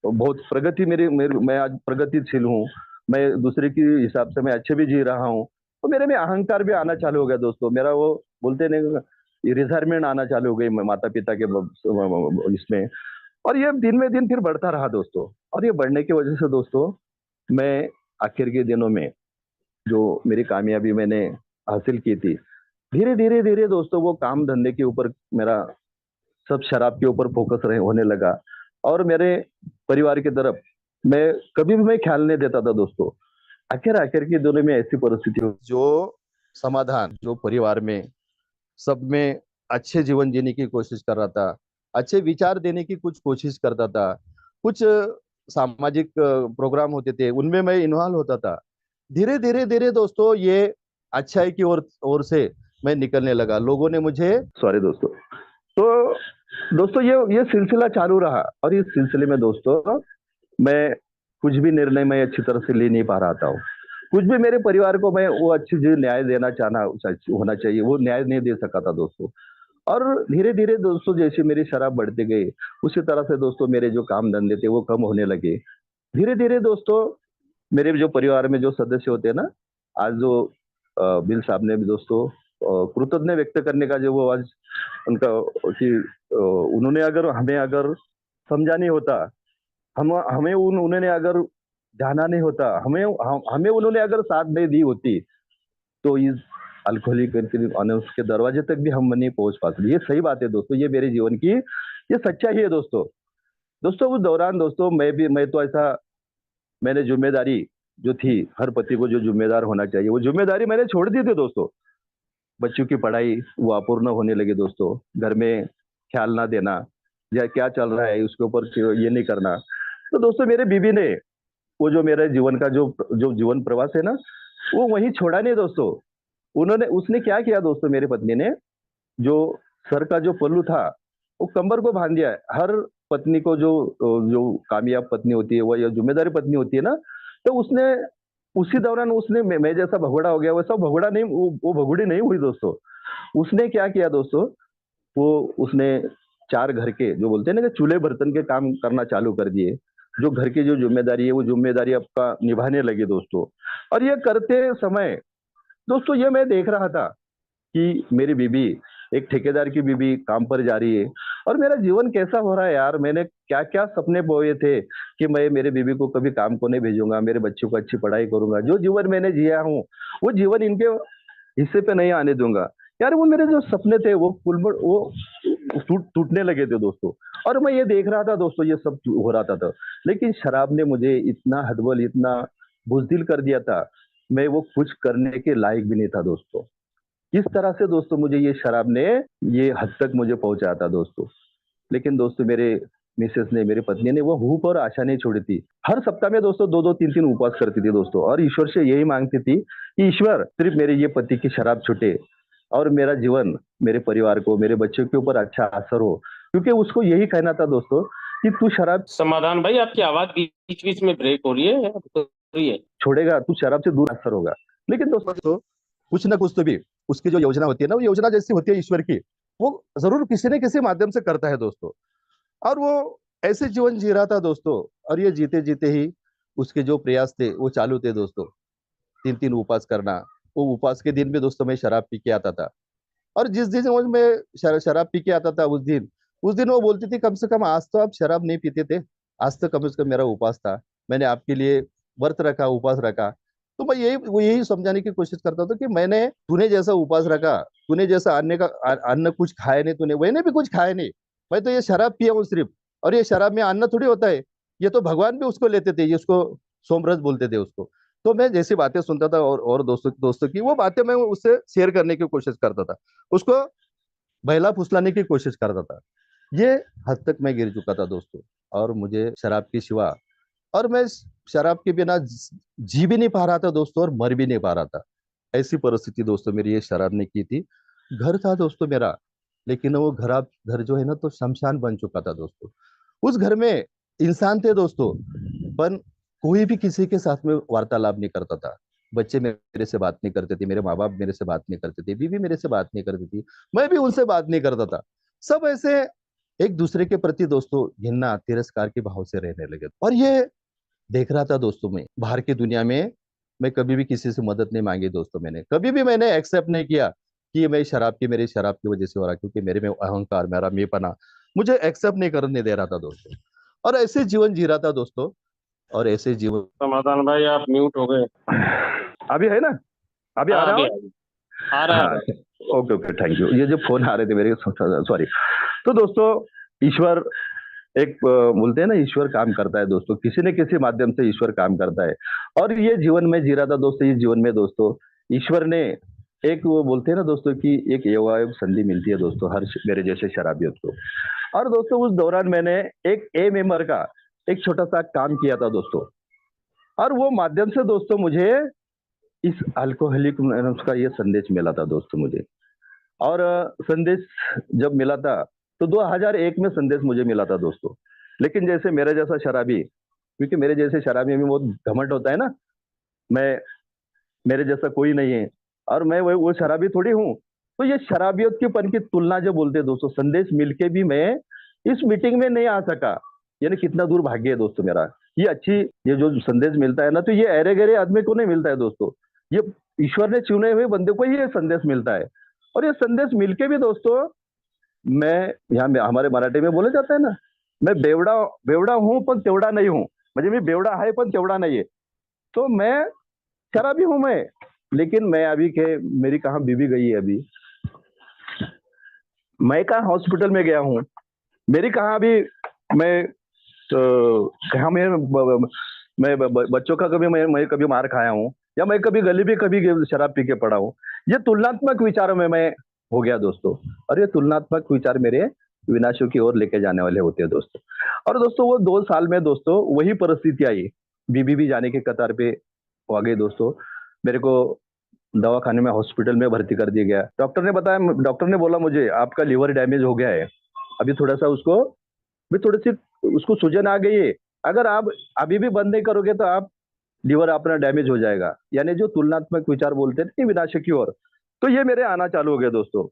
बहुत प्रगति, मैं आज प्रगतिशील हूँ। मैं दूसरे के हिसाब से मैं अच्छे भी जी रहा हूँ। तो मेरे में अहंकार भी आना चालू हो गया दोस्तों। मेरा वो बोलते नहीं, रिटायरमेंट आना चालू हो गई माता पिता के इसमें। और ये दिन में दिन फिर बढ़ता रहा दोस्तों। और ये बढ़ने की वजह से दोस्तों, मैं आखिर के दिनों में जो मेरी कामयाबी मैंने हासिल की थी, धीरे धीरे धीरे दोस्तों वो काम धंधे के ऊपर मेरा सब शराब के ऊपर फोकस रहे होने लगा। और मेरे परिवार की तरफ मैं कभी भी मैं ख्याल नहीं देता था दोस्तों। आखिर आखिर के दिनों में ऐसी परिस्थिति जो समाधान जो परिवार में सब में अच्छे जीवन जीने की कोशिश कर रहा था, अच्छे विचार देने की कुछ कोशिश करता था, कुछ सामाजिक प्रोग्राम होते थे उनमें मैं इन्वॉल्व होता था। धीरे धीरे धीरे दोस्तों ये अच्छाई की ओर से मैं निकलने लगा। लोगों ने मुझे, सॉरी दोस्तों, तो दोस्तों ये सिलसिला चालू रहा। और इस सिलसिले में दोस्तों मैं कुछ भी निर्णय मैं अच्छी तरह से ले नहीं पा रहा था। कुछ भी मेरे परिवार को मैं वो अच्छी जो न्याय देना चाहना होना चाहिए, वो न्याय नहीं दे सका था दोस्तों। और धीरे धीरे दोस्तों जैसे मेरी शराब बढ़ती गई, उसी तरह से दोस्तों मेरे जो काम धंधे थे वो कम होने लगे। धीरे धीरे दोस्तों मेरे जो परिवार में जो सदस्य होते हैं ना, आज जो बिल साहब ने भी दोस्तों कृतज्ञ व्यक्त करने का जो वो आज उनका कि उन्होंने अगर समझा नहीं होता, हमें उन्होंने अगर जाना नहीं होता, हमें उन्होंने अगर साथ नहीं दी होती, तो इस अल्कोहलिक अनोस के दरवाजे तक भी हम नहीं पहुंच पाते। ये सही बात है दोस्तों, ये मेरे जीवन की ये सच्चाई है दोस्तों। दोस्तों उस दौरान दोस्तों मैं तो ऐसा, मैंने जिम्मेदारी जो थी, हर पति को जो जिम्मेदार होना चाहिए वो जिम्मेदारी मैंने छोड़ दी थी दोस्तों। बच्चों की पढ़ाई वो अपूर्ण होने लगी दोस्तों, घर में ख्याल ना देना, या क्या चल रहा है उसके ऊपर ये नहीं करना। तो दोस्तों मेरे बीबी ने वो जो मेरे जीवन का जो जीवन प्रवास है ना, वो वहीं छोड़ा नहीं दोस्तों। उसने क्या किया दोस्तों, मेरी पत्नी ने जो सर का जो पल्लू था वो कमर को बांध दिया है। हर पत्नी को जो जो कामयाब पत्नी होती है, वो या जिम्मेदारी पत्नी होती है ना, तो उसने उसी दौरान उसने मैं जैसा भगोड़ा हो गया वैसा भगोड़ा नहीं, वो भगोड़ी नहीं हुई दोस्तों। उसने क्या किया दोस्तों, वो उसने चार घर के जो बोलते हैं ना कि चूल्हे बर्तन के काम करना चालू कर दिए। जो घर की जो जिम्मेदारी है वो जिम्मेदारी आपका निभाने लगे दोस्तों। और ये करते समय दोस्तों ये मैं देख रहा था कि मेरी बीबी, एक ठेकेदार की बीबी काम पर जा रही है, और मेरा जीवन कैसा हो रहा है यार। मैंने क्या क्या सपने बोए थे कि मैं मेरे बीबी को कभी काम को नहीं भेजूंगा, मेरे बच्चों को अच्छी पढ़ाई करूंगा, जो जीवन मैंने जिया हूँ वो जीवन इनके हिस्से पे नहीं आने दूंगा। यार वो मेरे जो सपने थे वो टूटने लगे थे दोस्तों। और मैं ये देख रहा था दोस्तों, ये सब हो रहा था। लेकिन शराब ने मुझे इतना हतबल, इतना बुजदिल कर दिया था, मैं वो कुछ करने के लायक भी नहीं था दोस्तों। किस तरह से दोस्तों मुझे ये शराब ने ये हद तक मुझे पहुंचाया था दोस्तों। लेकिन दोस्तों मेरे मिसेस ने, मेरी पत्नी ने वो भूख और आशा नहीं छोड़ी थी। हर सप्ताह में दोस्तों दो दो तीन तीन उपवास करती थी दोस्तों, और ईश्वर से यही मांगती थी कि ईश्वर सिर्फ मेरे ये पति की शराब छूटे, और मेरा जीवन, मेरे परिवार को, मेरे बच्चों के ऊपर अच्छा असर हो। क्योंकि उसको यही कहना था दोस्तों कि तू शराब, समाधान भाई आपकी आवाज बीच बीच में ब्रेक हो रही है, छोड़ेगा, तू शराब से दूर असर होगा। लेकिन दोस्तों कुछ ना कुछ तो भी उसकी जो योजना होती है ना, वो योजना जैसी होती है ईश्वर की, वो जरूर किसी न किसी माध्यम से करता है दोस्तों। और वो ऐसे जीवन जी रहा था दोस्तों। और ये जीते जीते ही उसके जो प्रयास थे वो चालू थे दोस्तों। 3 3 उपवास करना। वो उपवास के दिन भी दोस्तों मैं शराब पी के आता था। और जिस दिन वो मैं शराब पी के आता था उस दिन वो बोलती थी, कम से कम आज तो आप शराब नहीं पीते थे। आज तो कम से कम मेरा उपवास था। मैंने आपके लिए व्रत रखा, उपवास रखा। तो मैं यही समझाने की कोशिश करता था कि मैंने तूने जैसा उपवास रखा, तूने जैसा अन्न कुछ खाया नहीं, तूने मैंने भी कुछ खाया नहीं। मैं तो ये शराब पिया हूँ सिर्फ। और ये शराब में अन्न थोड़ी होता है। ये तो भगवान भी उसको लेते थे, ये उसको सोमरस बोलते थे उसको। तो मैं जैसी बातें सुनता था और दोस्तों दोस्तों की वो बातें मैं उससे शेयर करने की कोशिश करता था। उसको बहला फुसलाने की कोशिश करता था। ये हद तक मैं गिर चुका था दोस्तों। और मुझे शराब के सिवा, और मैं शराब के बिना जी भी नहीं पा रहा था दोस्तों, और मर भी नहीं पा रहा था। ऐसी परिस्थिति दोस्तों मेरी ये शराब ने की थी। घर था दोस्तों मेरा, लेकिन वो घर जो है ना, तो शमशान बन चुका था दोस्तों। उस घर में इंसान थे दोस्तों, पर कोई भी किसी के साथ में वार्तालाप नहीं करता था। बच्चे मेरे से बात नहीं करते थे, मेरे माँ बाप मेरे से बात नहीं करते थे, बीवी मेरे से बात नहीं करती थी, मैं भी उनसे बात नहीं करता था। सब ऐसे एक दूसरे के प्रति दोस्तों घृणा तिरस्कार के भाव से रहने लगे। और ये देख रहा था दोस्तों मैं बाहर की दुनिया में। मैं कभी भी किसी से मदद नहीं मांगी दोस्तों। मैंने एक्सेप्ट नहीं किया कि ये मेरी शराब की वजह से हो रहा, क्योंकि मेरे में अहंकार, मेरा मेपना मुझे एक्सेप्ट नहीं करने दे रहा था दोस्तों। और ऐसे जीवन जी रहा था दोस्तों। और ऐसे जीवन। समाधान भाई, आप म्यूट हो गए। अभी है ना? अभी आ हाँ, रहा अभी हूँ। आ रहा है हाँ। भाई। Okay okay, thank you. ये जो फोन आ रहे थे मेरे, सॉरी। तो दोस्तों, ईश्वर एक बोलते हैं ना, ईश्वर काम करता है दोस्तों, किसी न किसी माध्यम से ईश्वर काम करता है। और ये जीवन में जी रहा था दोस्तों। इस जीवन में दोस्तों ईश्वर ने एक, वो बोलते हैं ना दोस्तों कि एक योगायोग संधि मिलती है दोस्तों हर मेरे जैसे शराबियों को। और दोस्तों उस दौरान मैंने एक ए मेंबर का एक छोटा सा काम किया था दोस्तों। और वो माध्यम से दोस्तों मुझे इस अल्कोहलिक का ये संदेश मिला था दोस्तों मुझे। और संदेश जब मिला था तो 2001 में संदेश मुझे मिला था दोस्तों। लेकिन जैसे मेरे जैसा शराबी, क्योंकि मेरे जैसे शराबी में बहुत घमंड होता है ना, मैं मेरे जैसा कोई नहीं है, और मैं वो शराबी थोड़ी हूँ। तो ये शराबियत के पन की तुलना जो बोलते हैं दोस्तों, संदेश मिलके भी मैं इस मीटिंग में नहीं आ सका। यानी कितना दूर भाग्य है दोस्तों मेरा। ये अच्छी, ये जो संदेश मिलता है ना, तो ये अरे गहरे आदमी को नहीं मिलता है दोस्तों। ये ईश्वर ने चुने हुए बंदे को ही ये संदेश मिलता है। और ये संदेश मिलके भी दोस्तों, मैं हमारे मराठी में बोला जाता है ना, मैं बेवडा बेवडा हूं पण तेवढा नहीं हूं। म्हणजे मी बेवडा आहे पण तेवढा नहीं है। तो मैं शराबी हूं मैं। लेकिन मैं अभी के, मेरी कहाँ बीवी गई है अभी, मैं कहाँ हॉस्पिटल में गया हूँ, मेरी कहाँ अभी, मैं कहाँ मैं बच्चों का कभी मैं कभी मार खाया हूँ, या मैं कभी गली भी कभी शराब पी के पड़ा हूँ। ये तुलनात्मक विचारों में मैं हो गया दोस्तों। और ये तुलनात्मक विचार मेरे विनाशों की ओर लेके जाने वाले होते हैं दोस्तों। और दोस्तों वो 2 साल में दोस्तों वही परिस्थिति आई। बीबी भी जाने के कतार पे आ गई दोस्तों। मेरे को दवाखाने में, हॉस्पिटल में भर्ती कर दिया गया। डॉक्टर ने बोला मुझे, आपका लीवर डैमेज हो गया है, अभी थोड़ा सा उसको भी थोड़ी सी उसको सूजन आ गई है। अगर आप अभी भी बंद नहीं करोगे तो आप लीवर अपना डैमेज हो जाएगा। यानी जो तुलनात्मक विचार बोलते हैं कि विनाश की ओर, तो ये मेरे आना चालू हो गया दोस्तों।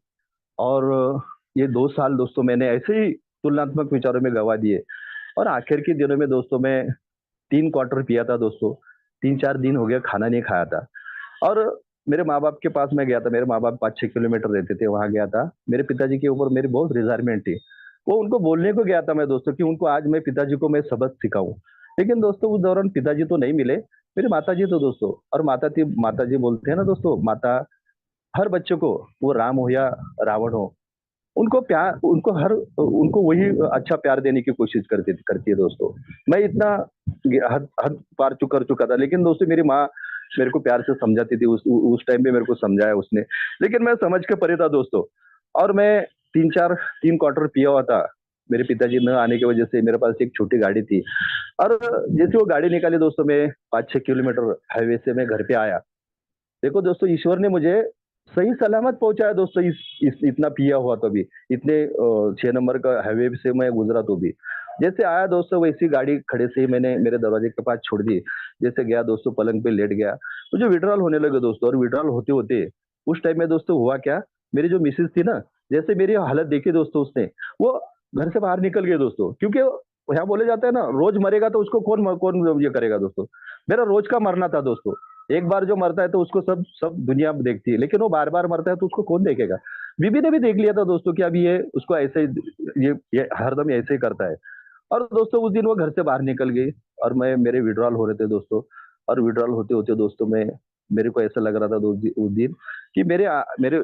और ये 2 साल दोस्तों मैंने ऐसे ही तुलनात्मक विचारों में गवा दिए। और आखिर के दिनों में दोस्तों मैं 3 क्वार्टर पिया था दोस्तों। 3 4 दिन हो गया खाना नहीं खाया था। और मेरे माँ बाप के पास मैं गया था। मेरे माँ बाप 5 6 किलोमीटर रहते थे, वहां गया था। मेरे पिताजी के ऊपर मेरी बहुत रिजायरमेंट थी। वो उनको बोलने को गया था मैं दोस्तों, कि उनको आज मैं पिताजी को मैं सबक सिखाऊं। लेकिन दोस्तों उस दौरान पिताजी तो नहीं मिले, मेरी माता जी तो दोस्तों। और माता जी बोलते हैं ना दोस्तों, माता हर बच्चे को, वो राम हो या रावण हो, उनको प्यार, उनको वही अच्छा प्यार देने की कोशिश करती है दोस्तों। मैं इतना हद हद पार कर चुका था। लेकिन दोस्तों मेरी माँ मेरे को प्यार से समझाती थी। उस टाइम पे मेरे को समझाया उसने। लेकिन मैं समझ के परे था दोस्तों। और मैं 3 क्वार्टर पिया हुआ था। मेरे पिताजी न आने की वजह से मेरे पास एक छोटी गाड़ी थी। और जैसे वो गाड़ी निकाली दोस्तों, मैं 5 6 किलोमीटर हाईवे से मैं घर पे आया। देखो दोस्तों, ईश्वर ने मुझे सही सलामत पहुंचाया दोस्तों। इस इतना पिया हुआ तो भी, इतने 6 नंबर का हाईवे से मैं गुजरा तो भी। जैसे आया दोस्तों, वैसी गाड़ी खड़े से ही मैंने मेरे दरवाजे के पास छोड़ दी। जैसे गया दोस्तों, पलंग पे लेट गया। मुझे विड्रॉल होने लगे दोस्तों। और विड्रॉल होते होते उस टाइम में दोस्तों हुआ क्या, मेरी जो मिसेज थी ना, जैसे मेरी हालत देखी दोस्तों उसने, वो घर से बाहर निकल गए दोस्तों, क्योंकि यहाँ बोले जाते हैं ना, रोज मरेगा तो उसको कौन कौन ये करेगा दोस्तों। मेरा रोज का मरना था दोस्तों। एक बार जो मरता है तो उसको सब सब दुनिया देखती है, लेकिन वो बार बार मरता है तो उसको कौन देखेगा। बीबी ने भी देख लिया था दोस्तों कि अभी ये उसको ऐसे ही ये हरदम ऐसे ही करता है। और दोस्तों उस दिन वो घर से बाहर निकल गई, और मैं मेरे विड्रॉल हो रहे थे दोस्तों। और विड्रॉल होते होते दोस्तों मैं मेरे को ऐसा लग रहा था उस दिन कि मेरे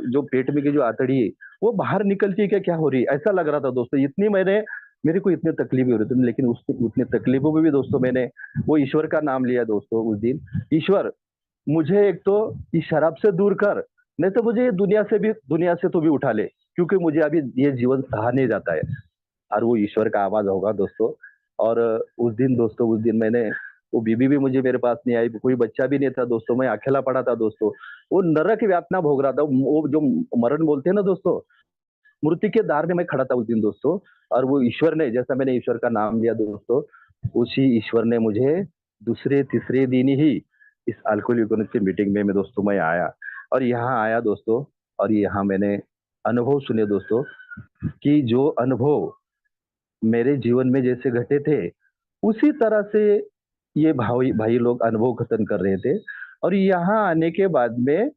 जो पेट में की जो आतड़ी है वो बाहर निकलती है, क्या क्या हो रही है, ऐसा लग रहा था दोस्तों। इतनी मेरे को इतनी तकलीफ हो रही थी, लेकिन उस उतनी तकलीफों में भी दोस्तों मैंने वो ईश्वर का नाम लिया दोस्तों उस दिन। ईश्वर, मुझे एक तो इस शराब से दूर कर, नहीं तो मुझे ये दुनिया से तो भी उठा ले, क्योंकि मुझे अभी ये जीवन सहा नहीं जाता है। और वो ईश्वर का आवाज होगा दोस्तों। और उस दिन दोस्तों, उस दिन मैंने, वो बीबी भी मुझे मेरे पास नहीं आई, कोई बच्चा भी नहीं था दोस्तों, मैं अकेला पड़ा था दोस्तों। वो नरक यातना भोग रहा था, वो जो मरण बोलते हैं ना दोस्तों, मूर्ति के दार में मैं खड़ा था उस दिन दोस्तों। और वो ईश्वर ने, जैसा मैंने ईश्वर का नाम लिया दोस्तों, उसी ईश्वर ने मुझे दूसरे तीसरे दिन ही इस अल्कोहलिक की मीटिंग में मैं दोस्तों मैं आया। और यहाँ आया दोस्तों, और यहाँ मैंने अनुभव सुने दोस्तों, कि जो अनुभव मेरे जीवन में जैसे घटे थे, उसी तरह से ये भाई भाई लोग अनुभव कथन कर रहे थे। और यहाँ आने के बाद में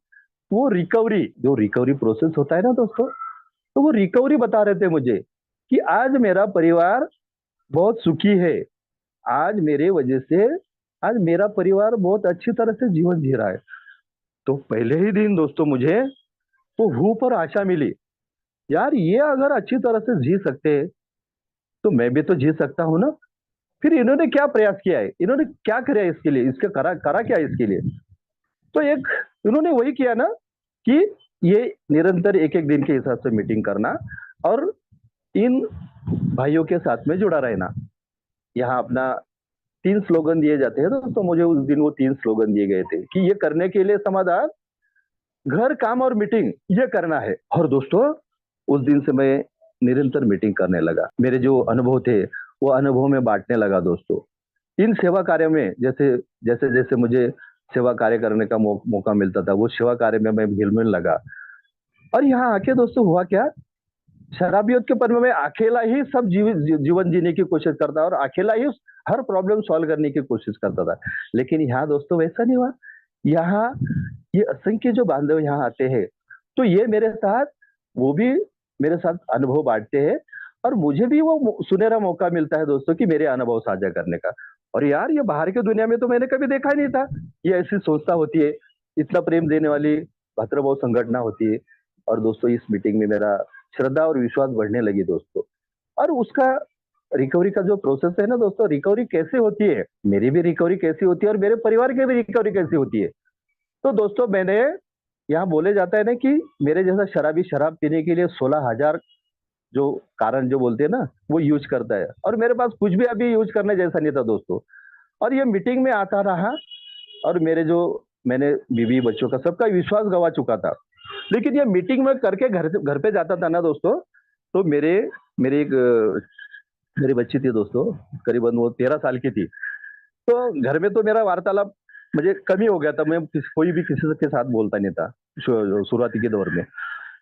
वो रिकवरी, जो रिकवरी प्रोसेस होता है ना दोस्तों, तो वो रिकवरी बता रहे थे मुझे कि आज मेरा परिवार बहुत सुखी है। आज मेरे वजह से आज मेरा परिवार बहुत अच्छी तरह से जीवन जी रहा है। तो पहले ही दिन दोस्तों मुझे वो होप और आशा मिली, यार ये अगर अच्छी तरह से जी सकते हैं तो मैं भी तो जी सकता हूँ ना। फिर इन्होंने क्या प्रयास किया है, इन्होंने क्या करा है इसके लिए, इसका करा करा क्या है इसके लिए। तो एक इन्होंने वही किया ना, कि ये निरंतर एक एक दिन के हिसाब से मीटिंग करना, और इन भाइयों के साथ में जुड़ा रहना। यहाँ अपना 3 स्लोगन दिए जाते हैं तो मुझे उस दिन वो 3 स्लोगन दिए गए थे कि ये करने के लिए समाधान, घर, काम और मीटिंग, ये करना है। और दोस्तों उस दिन से मैं निरंतर मीटिंग करने लगा। मेरे जो अनुभव थे वो अनुभव में बांटने लगा दोस्तों। इन सेवा कार्य में जैसे जैसे जैसे मुझे सेवा कार्य करने का मौका मिलता था, वो सेवा कार्य में मैं घिल मिल लगा। और यहाँ आके दोस्तों हुआ क्या, शराबियत के पर्व में अकेला ही सब जीवन जीने की कोशिश करता, और अकेला ही हर प्रॉब्लम सॉल्व करने की कोशिश करता था। लेकिन यहाँ दोस्तों वैसा नहीं हुआ। यहाँ ये असंख्य जो बांधव यहाँ आते हैं, तो ये मेरे साथ, वो भी मेरे साथ अनुभव बांटते हैं, और मुझे भी वो सुनहरा मौका मिलता है दोस्तों कि मेरे अनुभव साझा करने का। और यार ये बाहर की दुनिया में तो मैंने कभी देखा ही नहीं था, ये ऐसी संस्था होती है, इतना प्रेम देने वाली भद्रभाव संगठना होती है। और दोस्तों इस मीटिंग में मेरा श्रद्धा और विश्वास बढ़ने लगी दोस्तों। और उसका रिकवरी का जो प्रोसेस है ना दोस्तों, रिकवरी कैसे होती है, मेरी भी रिकवरी कैसी होती है, और मेरे परिवार की भी रिकवरी कैसी होती है। तो दोस्तों मैंने, यहाँ बोले जाता है ना कि मेरे जैसा शराबी शराब पीने के लिए 16,000 जो कारण जो बोलते हैं ना, वो यूज करता है, और मेरे पास कुछ भी अभी यूज करने जैसा नहीं था दोस्तों। और ये मीटिंग में आता रहा, और मैंने बीवी बच्चों का सबका विश्वास गवा चुका था। लेकिन ये मीटिंग में करके घर पे जाता था ना दोस्तों, तो मेरी एक मेरी बच्ची थी दोस्तों, करीबन वो 13 साल की थी। तो घर में तो मेरा वार्तालाप मुझे कमी हो गया था, मैं कोई भी किसी के साथ बोलता नहीं था शुरुआती के दौर में।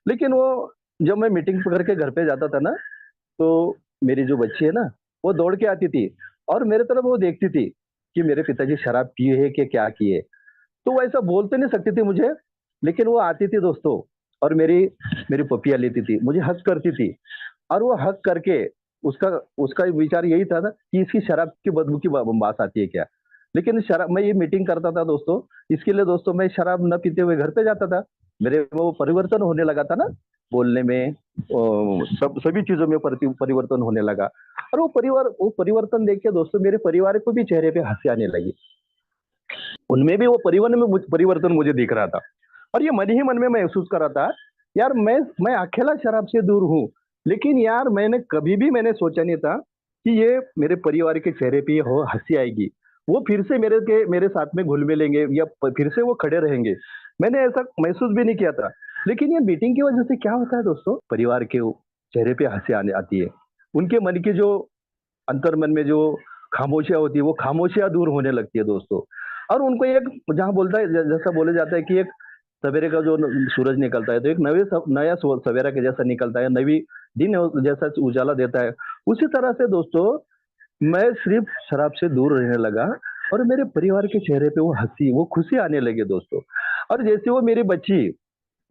लेकिन वो जब मैं मीटिंग करके घर पे जाता था ना, तो मेरी जो बच्ची है ना, वो दौड़ के आती थी, और मेरे तरफ वो देखती थी कि मेरे पिताजी शराब पिए है कि क्या किए। तो वो ऐसा बोलते नहीं सकती थी मुझे, लेकिन वो आती थी दोस्तों, और मेरी मेरी पपिया लेती थी, मुझे हक करती थी। और वो हक करके उसका उसका विचार यही था ना कि इसकी शराब की बदबू की बात आती है क्या। लेकिन शराब, मैं ये मीटिंग करता था दोस्तों, इसके लिए दोस्तों मैं शराब न पीते हुए घर पे जाता था। मेरे में वो परिवर्तन होने लगा था ना, बोलने में, सब सभी चीजों में परिवर्तन होने लगा। और वो परिवर्तन देख के दोस्तों मेरे परिवार को भी चेहरे पे हंसी आने लगी। उनमें भी वो परिवर्तन मुझे दिख रहा था। और ये मन ही मन में महसूस कर रहा था, यार मैं अकेला शराब से दूर हूँ, लेकिन यार मैंने सोचा नहीं था कि ये मेरे परिवार के चेहरे पे हो हंसी आएगी, वो फिर से मेरे साथ में घुल मिलेंगे, या फिर से वो खड़े रहेंगे। मैंने ऐसा महसूस भी नहीं किया था। लेकिन ये मीटिंग की वजह से क्या होता है दोस्तों, परिवार के चेहरे पे हंसी आने आती है। उनके मन की जो अंतर मन में जो खामोशियां होती है, वो खामोशियां दूर होने लगती है दोस्तों। और उनको एक, जहाँ बोलता है जैसा बोले जाता है कि एक सवेरे का जो सूरज निकलता है तो एक नया सवेरा के जैसा निकलता है, नवी दिन जैसा उजाला देता है। उसी तरह से दोस्तों मैं सिर्फ शराब से दूर रहने लगा और मेरे परिवार के चेहरे पे वो हंसी, वो खुशी आने लगी दोस्तों। और जैसे वो मेरी बच्ची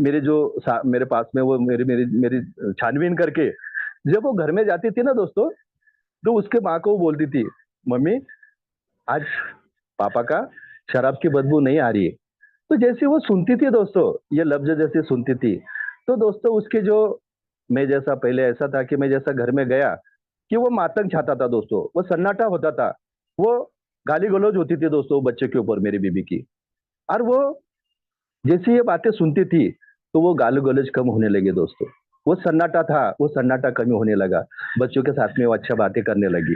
मेरे जो मेरे पास में वो मेरी मेरी मेरी छानबीन करके जब वो घर में जाती थी ना दोस्तों, तो उसके माँ को वो बोलती थी, मम्मी आज पापा का शराब की बदबू नहीं आ रही है। तो जैसे वो सुनती थी दोस्तों, ये लफ्ज़ जैसे सुनती थी, तो दोस्तों उसके जो मैं जैसा पहले ऐसा था कि मैं जैसा घर में गया कि वो मातम छाता था दोस्तों, वो सन्नाटा होता था, वो गाली-गलौज होती थी दोस्तों बच्चे के ऊपर मेरी बीबी की। और वो जैसे ये बातें सुनती थी, तो वो गाली-गलौज कम होने लगे दोस्तों। वो सन्नाटा था, वो सन्नाटा कम होने लगा। बच्चों के साथ में वो अच्छा बातें करने लगी।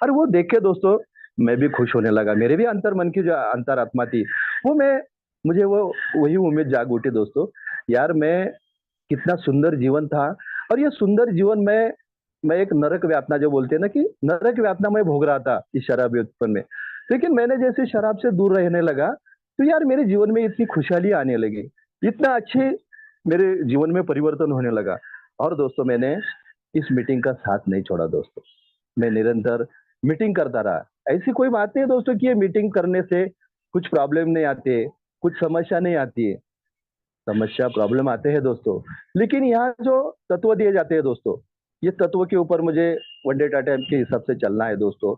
और वो देख के दोस्तों मैं भी खुश होने लगा। मेरे भी अंतर्मन की जो अंतरात्मा थी, वो मैं मुझे वो वही उम्मीद जाग उठी दोस्तों। यार मैं कितना सुंदर जीवन था और ये सुंदर जीवन में मैं एक नरक यातना जो बोलते हैं ना कि नरक यातना मैं भोग रहा था इस शराबियतपन में। लेकिन मैंने जैसे शराब से दूर रहने लगा, तो यार मेरे जीवन में इतनी खुशहाली आने लगी, इतना अच्छे मेरे जीवन में परिवर्तन होने लगा। और दोस्तों मैंने इस मीटिंग का साथ नहीं छोड़ा दोस्तों। मैं निरंतर मीटिंग करता रहा। ऐसी कोई बात नहीं है दोस्तों कि ये मीटिंग करने से कुछ प्रॉब्लम नहीं आते, कुछ समस्या नहीं आती है। समस्या प्रॉब्लम आते हैं दोस्तों, लेकिन यहाँ जो तत्व दिए जाते हैं दोस्तों, ये तत्व के ऊपर मुझे वन डे टाइम के हिसाब से चलना है दोस्तों।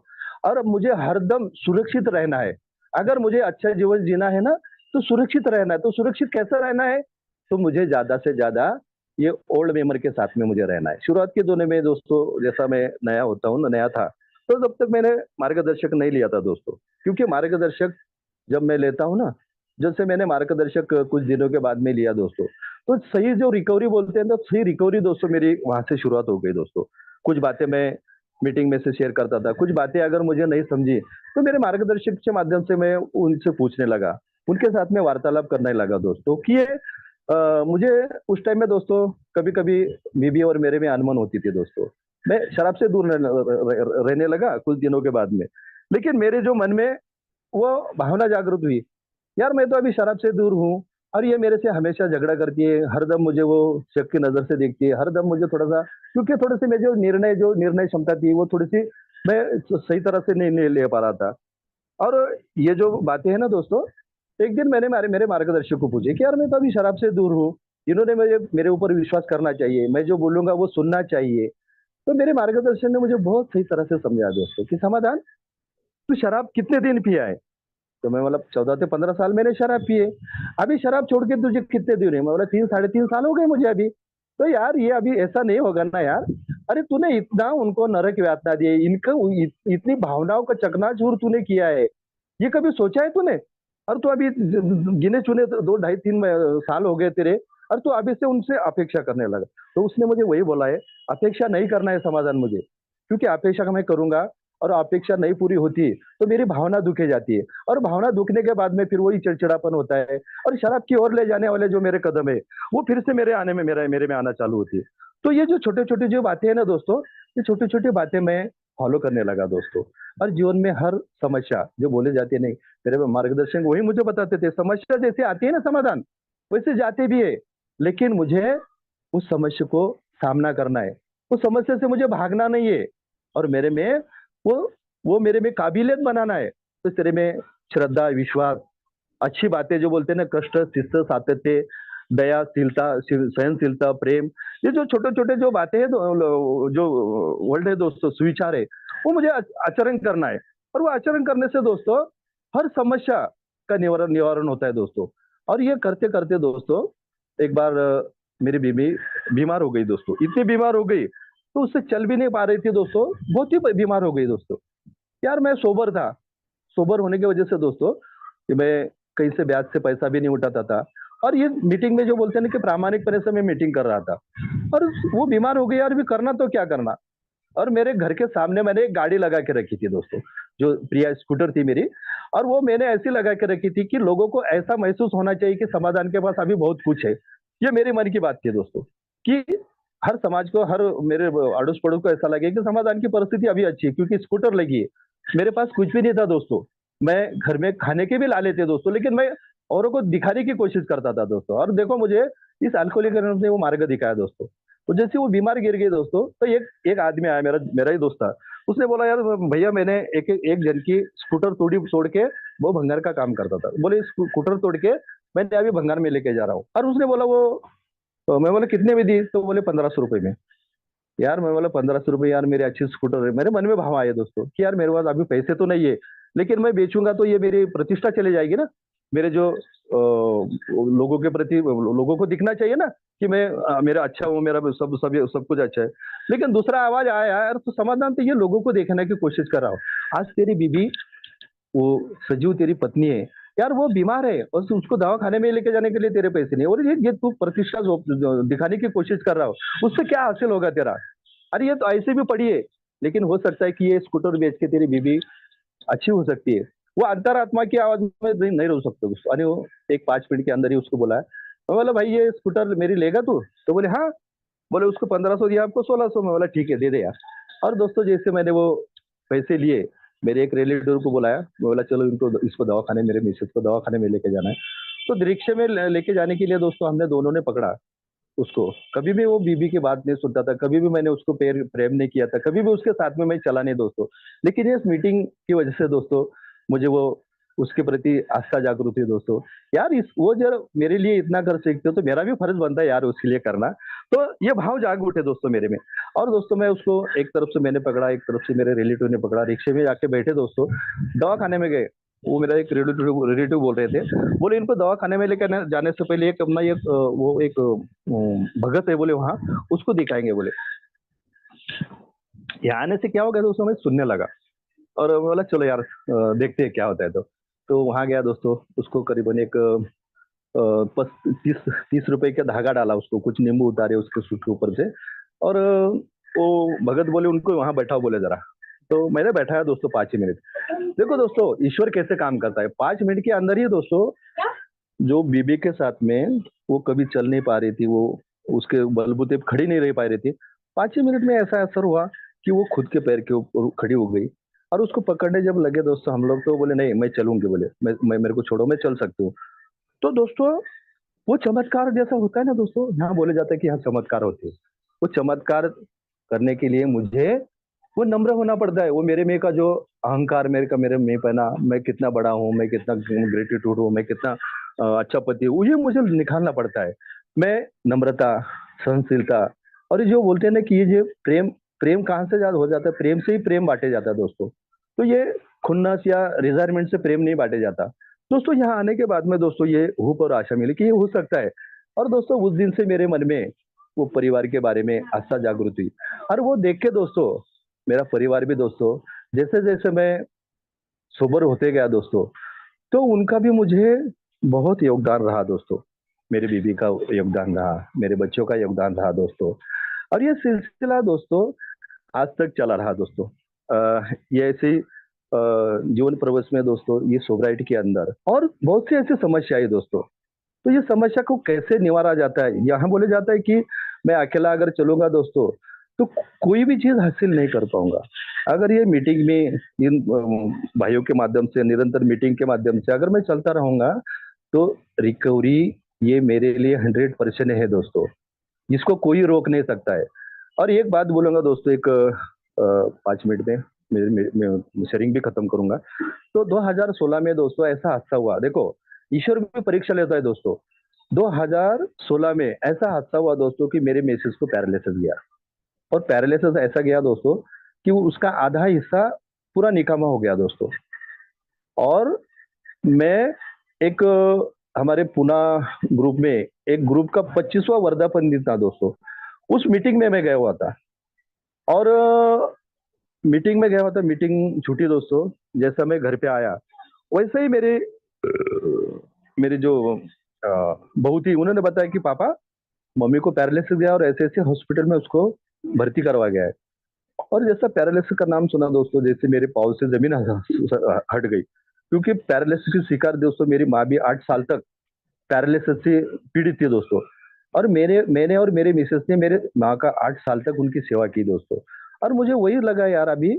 और अब मुझे हरदम सुरक्षित रहना है। अगर मुझे अच्छा जीवन जीना है ना, तो सुरक्षित रहना है। तो सुरक्षित कैसे रहना है? तो मुझे ज़्यादा से ज़्यादा ये ओल्ड मेमोरी के साथ में मुझे रहना है। शुरुआत के दिनों में दोस्तों जैसा मैं नया होता हूँ, नया था, तो तब तक मैंने मार्गदर्शक नहीं लिया था दोस्तों। क्योंकि मार्गदर्शक जब मैं लेता हूँ ना, जब से मैंने मार्गदर्शक कुछ दिनों के बाद में लिया दोस्तों, तो सही जो रिकवरी बोलते हैं ना, सही रिकवरी दोस्तों मेरी वहाँ से शुरुआत हो गई दोस्तों। कुछ बातें मैं मीटिंग में से शेयर करता था, कुछ बातें अगर मुझे नहीं समझी, तो मेरे मार्गदर्शक के माध्यम से मैं उनसे पूछने लगा, उनके साथ में वार्तालाप करने लगा दोस्तों कि ये मुझे उस टाइम में दोस्तों कभी-कभी बीबी और मेरे में अनबन होती थी दोस्तों। मैं शराब से दूर रहने लगा कुछ दिनों के बाद में। लेकिन मेरे जो मन में वो भावना जागृत हुई, यार मैं तो अभी शराब से दूर हूँ और ये मेरे से हमेशा झगड़ा करती है, हरदम मुझे वो शक की नज़र से देखती है, हरदम मुझे थोड़ा-सा क्योंकि थोड़ी-सी मैं जो निर्णय क्षमता थी वो थोड़ी-सी मैं सही तरह से नहीं ले पा रहा था। और ये जो बातें हैं ना दोस्तों, एक दिन मैंने मेरे मार्गदर्शक को पूछे कि यार मैं तो अभी शराब से दूर हूँ, इन्होंने मुझे मेरे ऊपर विश्वास करना चाहिए, मैं जो बोलूँगा वो सुनना चाहिए। तो मेरे मार्गदर्शक ने मुझे बहुत सही तरह से समझाया दोस्तों कि समाधान, तू शराब कितने दिन पिया है? तो मैं बोला 14 से 15 साल मैंने शराब पी है। अभी शराब छोड़ के तुझे कितने दिन हुए? मैं बोला 3 साढ़े 3 साल हो गए मुझे अभी। तो यार ये अभी ऐसा नहीं होगा ना यार। अरे तूने इतना उनको नरक यातना दी है, इनका इतनी भावनाओं का चकनाचूर तूने किया है। ये कभी सोचा है तूने? और तू अभी गिने-चुने 2 ढाई 3 साल हो गए तेरे और तू अभी से उनसे अपेक्षा करने लगा। तो उसने मुझे वही बोला है, अपेक्षा नहीं करना है समाधान मुझे। क्योंकि अपेक्षा का मैं करूँगा और अपेक्षा नहीं पूरी होती, तो मेरी भावना दुखे जाती है और भावना दुखने के बाद में फिर वही चिड़चिड़ापन होता है और शराब की ओर ले जाने वाले जो मेरे कदम है, वो फिर से मेरे में आना चालू होती है। तो ये जो छोटे-छोटे जो बातें हैं ना दोस्तों, ये छोटी-छोटी बातें मैं फॉलो करने लगा दोस्तों। और जीवन में हर समस्या जो बोली जाती है नहीं, मेरे मार्गदर्शक वही मुझे बताते थे, समस्या जैसे आती है ना समाधान, वैसे जाते भी है। लेकिन मुझे उस समस्या को सामना करना है, उस समस्या से मुझे भागना नहीं है और मेरे में वो वो मेरे में काबिलियत बनाना है। तो तेरे में श्रद्धा, विश्वास, अच्छी बातें जो बोलते हैं ना कष्ट, शिष्ट, सातत्य, दयाशीलता, सहनशीलता, प्रेम, ये जो छोटे-छोटे जो बातें हैं जो वर्ड है दोस्तों, सुविचार है, वो मुझे आचरण करना है और वो आचरण करने से दोस्तों हर समस्या का निवारण निवारण होता है दोस्तों। और ये करते-करते दोस्तों एक बार मेरी बीवी बीमार हो गई दोस्तों, इतनी बीमार हो गई, तो उससे चल भी नहीं पा रही थी दोस्तों, बहुत ही बीमार हो गई दोस्तों। यार मैं सोबर था, सोबर होने की वजह से दोस्तों कि मैं कहीं से ब्याज से पैसा भी नहीं उठाता था और ये मीटिंग में जो बोलते हैं ना कि प्रामाणिकपने से मैं मीटिंग कर रहा था और वो बीमार हो गई यार, अभी करना तो क्या करना। और मेरे घर के सामने मैंने एक गाड़ी लगा के रखी थी दोस्तों, जो प्रिया स्कूटर थी मेरी और वो मैंने ऐसी लगा के रखी थी कि लोगों को ऐसा महसूस होना चाहिए कि समाधान के पास अभी बहुत कुछ है। ये मेरे मन की बात थी दोस्तों कि हर समाज को, हर मेरे अड़ोस-पड़ोस को ऐसा लगे कि समाधान की परिस्थिति अभी अच्छी है क्योंकि स्कूटर लगी है। मेरे पास कुछ भी नहीं था दोस्तों। मैं घर में खाने के भी ला लेते दोस्तों, लेकिन मैं औरों को दिखाने की कोशिश करता था दोस्तों। और देखो मुझे इस अल्कोहलिक ने वो मार्ग दिखाया दोस्तों। तो जैसे वो बीमार गिर गए दोस्तों, तो एक एक आदमी आया, मेरा मेरा ही दोस्त था। उसने बोला, यार भैया मैंने एक जन की स्कूटर तोड़ के, वो भंगार का काम करता था, बोले स्कूटर तोड़ के मैंने अभी भंगार में लेके जा रहा हूँ। और उसने बोला वो, तो मैं बोला कितने में दी? तो बोले 1500 रुपए में। यार मैं बोला 1500 रुपए, यार मेरी अच्छी स्कूटर है। मेरे मन में भाव आए दोस्तों कि यार मेरे पास अभी पैसे तो नहीं है, लेकिन मैं बेचूंगा तो ये मेरी प्रतिष्ठा चली जाएगी ना, मेरे जो लोगों के प्रति, लोगों को दिखना चाहिए ना कि मैं मेरा अच्छा हूँ, मेरा सब कुछ अच्छा है। लेकिन दूसरा आवाज आया, यार तो समाधान तो ये लोगों को देखने की कोशिश कर रहा हूँ। आज तेरी बीबी, वो सजीव तेरी पत्नी है, यार वो बीमार है और उसको दवा खाने में लेके जाने के लिए तेरे पैसे नहीं, और ये तू प्रतिष्ठा दिखाने की कोशिश कर रहा हो, उससे क्या हासिल होगा तेरा? अरे ये तो ऐसे भी पड़ी है, लेकिन हो सकता है कि ये स्कूटर बेच के तेरी बीबी अच्छी हो सकती है। वो अंतरात्मा की आवाज में नहीं रह सकते उसको। अरे वो एक 5 मिनट के अंदर ही उसको बोला है। मैं बोला भाई ये स्कूटर मेरी लेगा तू? तो बोले हाँ। बोले उसको 1500 दिया, आपको 1600। मैं बोला ठीक है, दे दे यार। और दोस्तों जैसे मैंने वो पैसे लिए, मेरे एक रिलेटिव को बुलाया, मैं बोला चलो इसको दवाखाने, मेरे मिसेज को दवाखाने में लेके जाना है। तो रिक्शे में लेके जाने के लिए दोस्तों हमने दोनों ने पकड़ा उसको। कभी भी वो बीबी की बात नहीं सुनता था, कभी भी मैंने उसको प्रेम नहीं किया था, कभी भी उसके साथ में मैं चला नहीं दोस्तों। लेकिन इस मीटिंग की वजह से दोस्तों मुझे वो उसके प्रति आस्था जागृत हुई दोस्तों। यार इस वो जब मेरे लिए इतना कर सकते हो, तो मेरा भी फर्ज बनता है यार उसके लिए करना। तो ये भाव जाग उठे दोस्तों मेरे में। और दोस्तों मैं उसको एक तरफ से मैंने पकड़ा, एक तरफ से मेरे रिलेटिव ने पकड़ा, रिक्शे में जाके बैठे दोस्तों, दवा खाने में गए। वो मेरा एक रिलेटिव बोल रहे थे, बोले इनको दवा खाने में लेकर जाने से पहले एक अपना एक वो एक भगत है बोले वहाँ, उसको दिखाएंगे बोले। यहाँ आने से क्या हो गया दोस्तों, मैं सुनने लगा और बोला चलो यार देखते हैं क्या होता है। तो वहां गया दोस्तों, उसको करीबन एक 30 रुपए का धागा डाला, उसको कुछ नींबू उतारे उसके सूट के ऊपर से। और वो भगत बोले उनको वहां बैठाओ बोले जरा। तो मैंने बैठाया दोस्तों 5 ही मिनट। देखो दोस्तों ईश्वर कैसे काम करता है, 5 मिनट के अंदर ही दोस्तों, जो बीबी के साथ में वो कभी चल नहीं पा रही थी, वो उसके बलबूते पे खड़ी नहीं रह पा रही थी, 5 ही मिनट में ऐसा असर हुआ कि वो खुद के पैर के ऊपर खड़ी हो गई। और उसको पकड़ने जब लगे दोस्तों हम लोग, तो बोले नहीं मैं चलूंगी, बोले मैं मेरे को छोड़ो, मैं चल सकती हूँ। तो दोस्तों वो चमत्कार जैसा होता है ना दोस्तों, यहाँ बोले जाता है कि यहाँ चमत्कार होते हैं। वो चमत्कार करने के लिए मुझे वो नम्र होना पड़ता है। वो मेरे में का जो अहंकार, मेरे में पना, मैं कितना बड़ा हूँ, मैं कितना ग्रेटिट्यूड हूँ, मैं कितना अच्छा पति हूँ, ये मुझे निखारना पड़ता है। मैं नम्रता, सहनशीलता, और ये जो बोलते हैं ना कि ये जो प्रेम, प्रेम कहाँ से ज्यादा हो जाता है? प्रेम से ही प्रेम बांटे जाता है दोस्तों। तो ये खुन्नस या रिजायरमेंट से प्रेम नहीं बांटे जाता दोस्तों। यहाँ आने के बाद में दोस्तों ये होप और आशा मिली कि ये हो सकता है। और दोस्तों उस दिन से मेरे मन में वो परिवार के बारे में आस्था जागृत हुई। और वो देख के दोस्तों मेरा परिवार भी दोस्तों, जैसे जैसे मैं सोबर होते गया दोस्तों, तो उनका भी मुझे बहुत योगदान रहा दोस्तों। मेरी बीबी का योगदान रहा, मेरे बच्चों का योगदान रहा दोस्तों। और ये सिलसिला दोस्तों आज तक चला रहा दोस्तों। ये ऐसे ही जीवन प्रवेश में दोस्तों, ये सोसाइटी के अंदर और बहुत सी ऐसी समस्या है दोस्तों। तो ये समस्या को कैसे निवारा जाता है? यहाँ बोले जाता है कि मैं अकेला अगर चलूंगा दोस्तों, तो कोई भी चीज हासिल नहीं कर पाऊंगा। अगर ये मीटिंग में इन भाइयों के माध्यम से, निरंतर मीटिंग के माध्यम से अगर मैं चलता रहूंगा, तो रिकवरी ये मेरे लिए 100% है दोस्तों, जिसको कोई रोक नहीं सकता है। और एक बात बोलूंगा दोस्तों, एक 5 मिनट में मैं शेयरिंग भी खत्म करूंगा। तो 2016 में दोस्तों ऐसा हादसा हुआ। देखो ईश्वर भी परीक्षा लेता है दोस्तों। 2016 में ऐसा हादसा हुआ दोस्तों कि मेरे मिसेस को पैरालिसिस गया। और पैरालिसिस ऐसा गया दोस्तों कि वो उसका आधा हिस्सा पूरा निकामा हो गया दोस्तों। और मैं एक हमारे पुणे ग्रुप में एक ग्रुप का 25वां वर्धापन दिन था दोस्तों। उस मीटिंग में मैं गया हुआ था। और मीटिंग में गया हुआ था, मीटिंग छूटी दोस्तों। जैसा मैं घर पे आया, वैसे ही मेरे जो बहू थी, उन्होंने बताया कि पापा मम्मी को पैरालिसिस गया और ऐसे ऐसे हॉस्पिटल में उसको भर्ती करवा गया है। और जैसा पैरालिसिस का नाम सुना दोस्तों, जैसे मेरे पाँव से जमीन हट गई। क्योंकि पैरालिसिस की शिकार दोस्तों मेरी माँ भी 8 साल तक पैरालिसिस से पीड़ित थी दोस्तों। और मैंने और मेरे मिसेस ने मेरे माँ का 8 साल तक उनकी सेवा की दोस्तों। और मुझे वही लगा यार अभी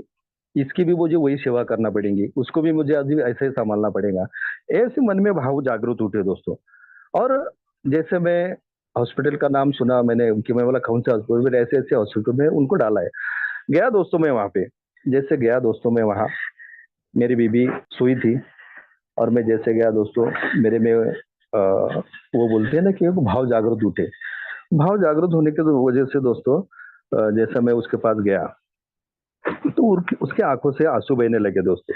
इसकी भी मुझे वही सेवा करना पड़ेगी, उसको भी मुझे अभी ऐसे ही संभालना पड़ेगा। ऐसे मन में भाव जागृत उठे दोस्तों। और जैसे मैं हॉस्पिटल का नाम सुना मैंने कि मैं बोला कौन सा हॉस्पिटल, फिर ऐसे ऐसे हॉस्पिटल में उनको डाला है। गया दोस्तों मैं वहां पे, जैसे गया दोस्तों मैं वहां, मेरी बीबी सोई थी। और मैं जैसे गया दोस्तों, मेरे में वो बोलते हैं ना कि एक भाव जागृत उठे। भाव जागृत होने के वजह से दोस्तों, जैसे मैं उसके पास गया, तो उसके आंखों से आंसू बहने लगे दोस्तों।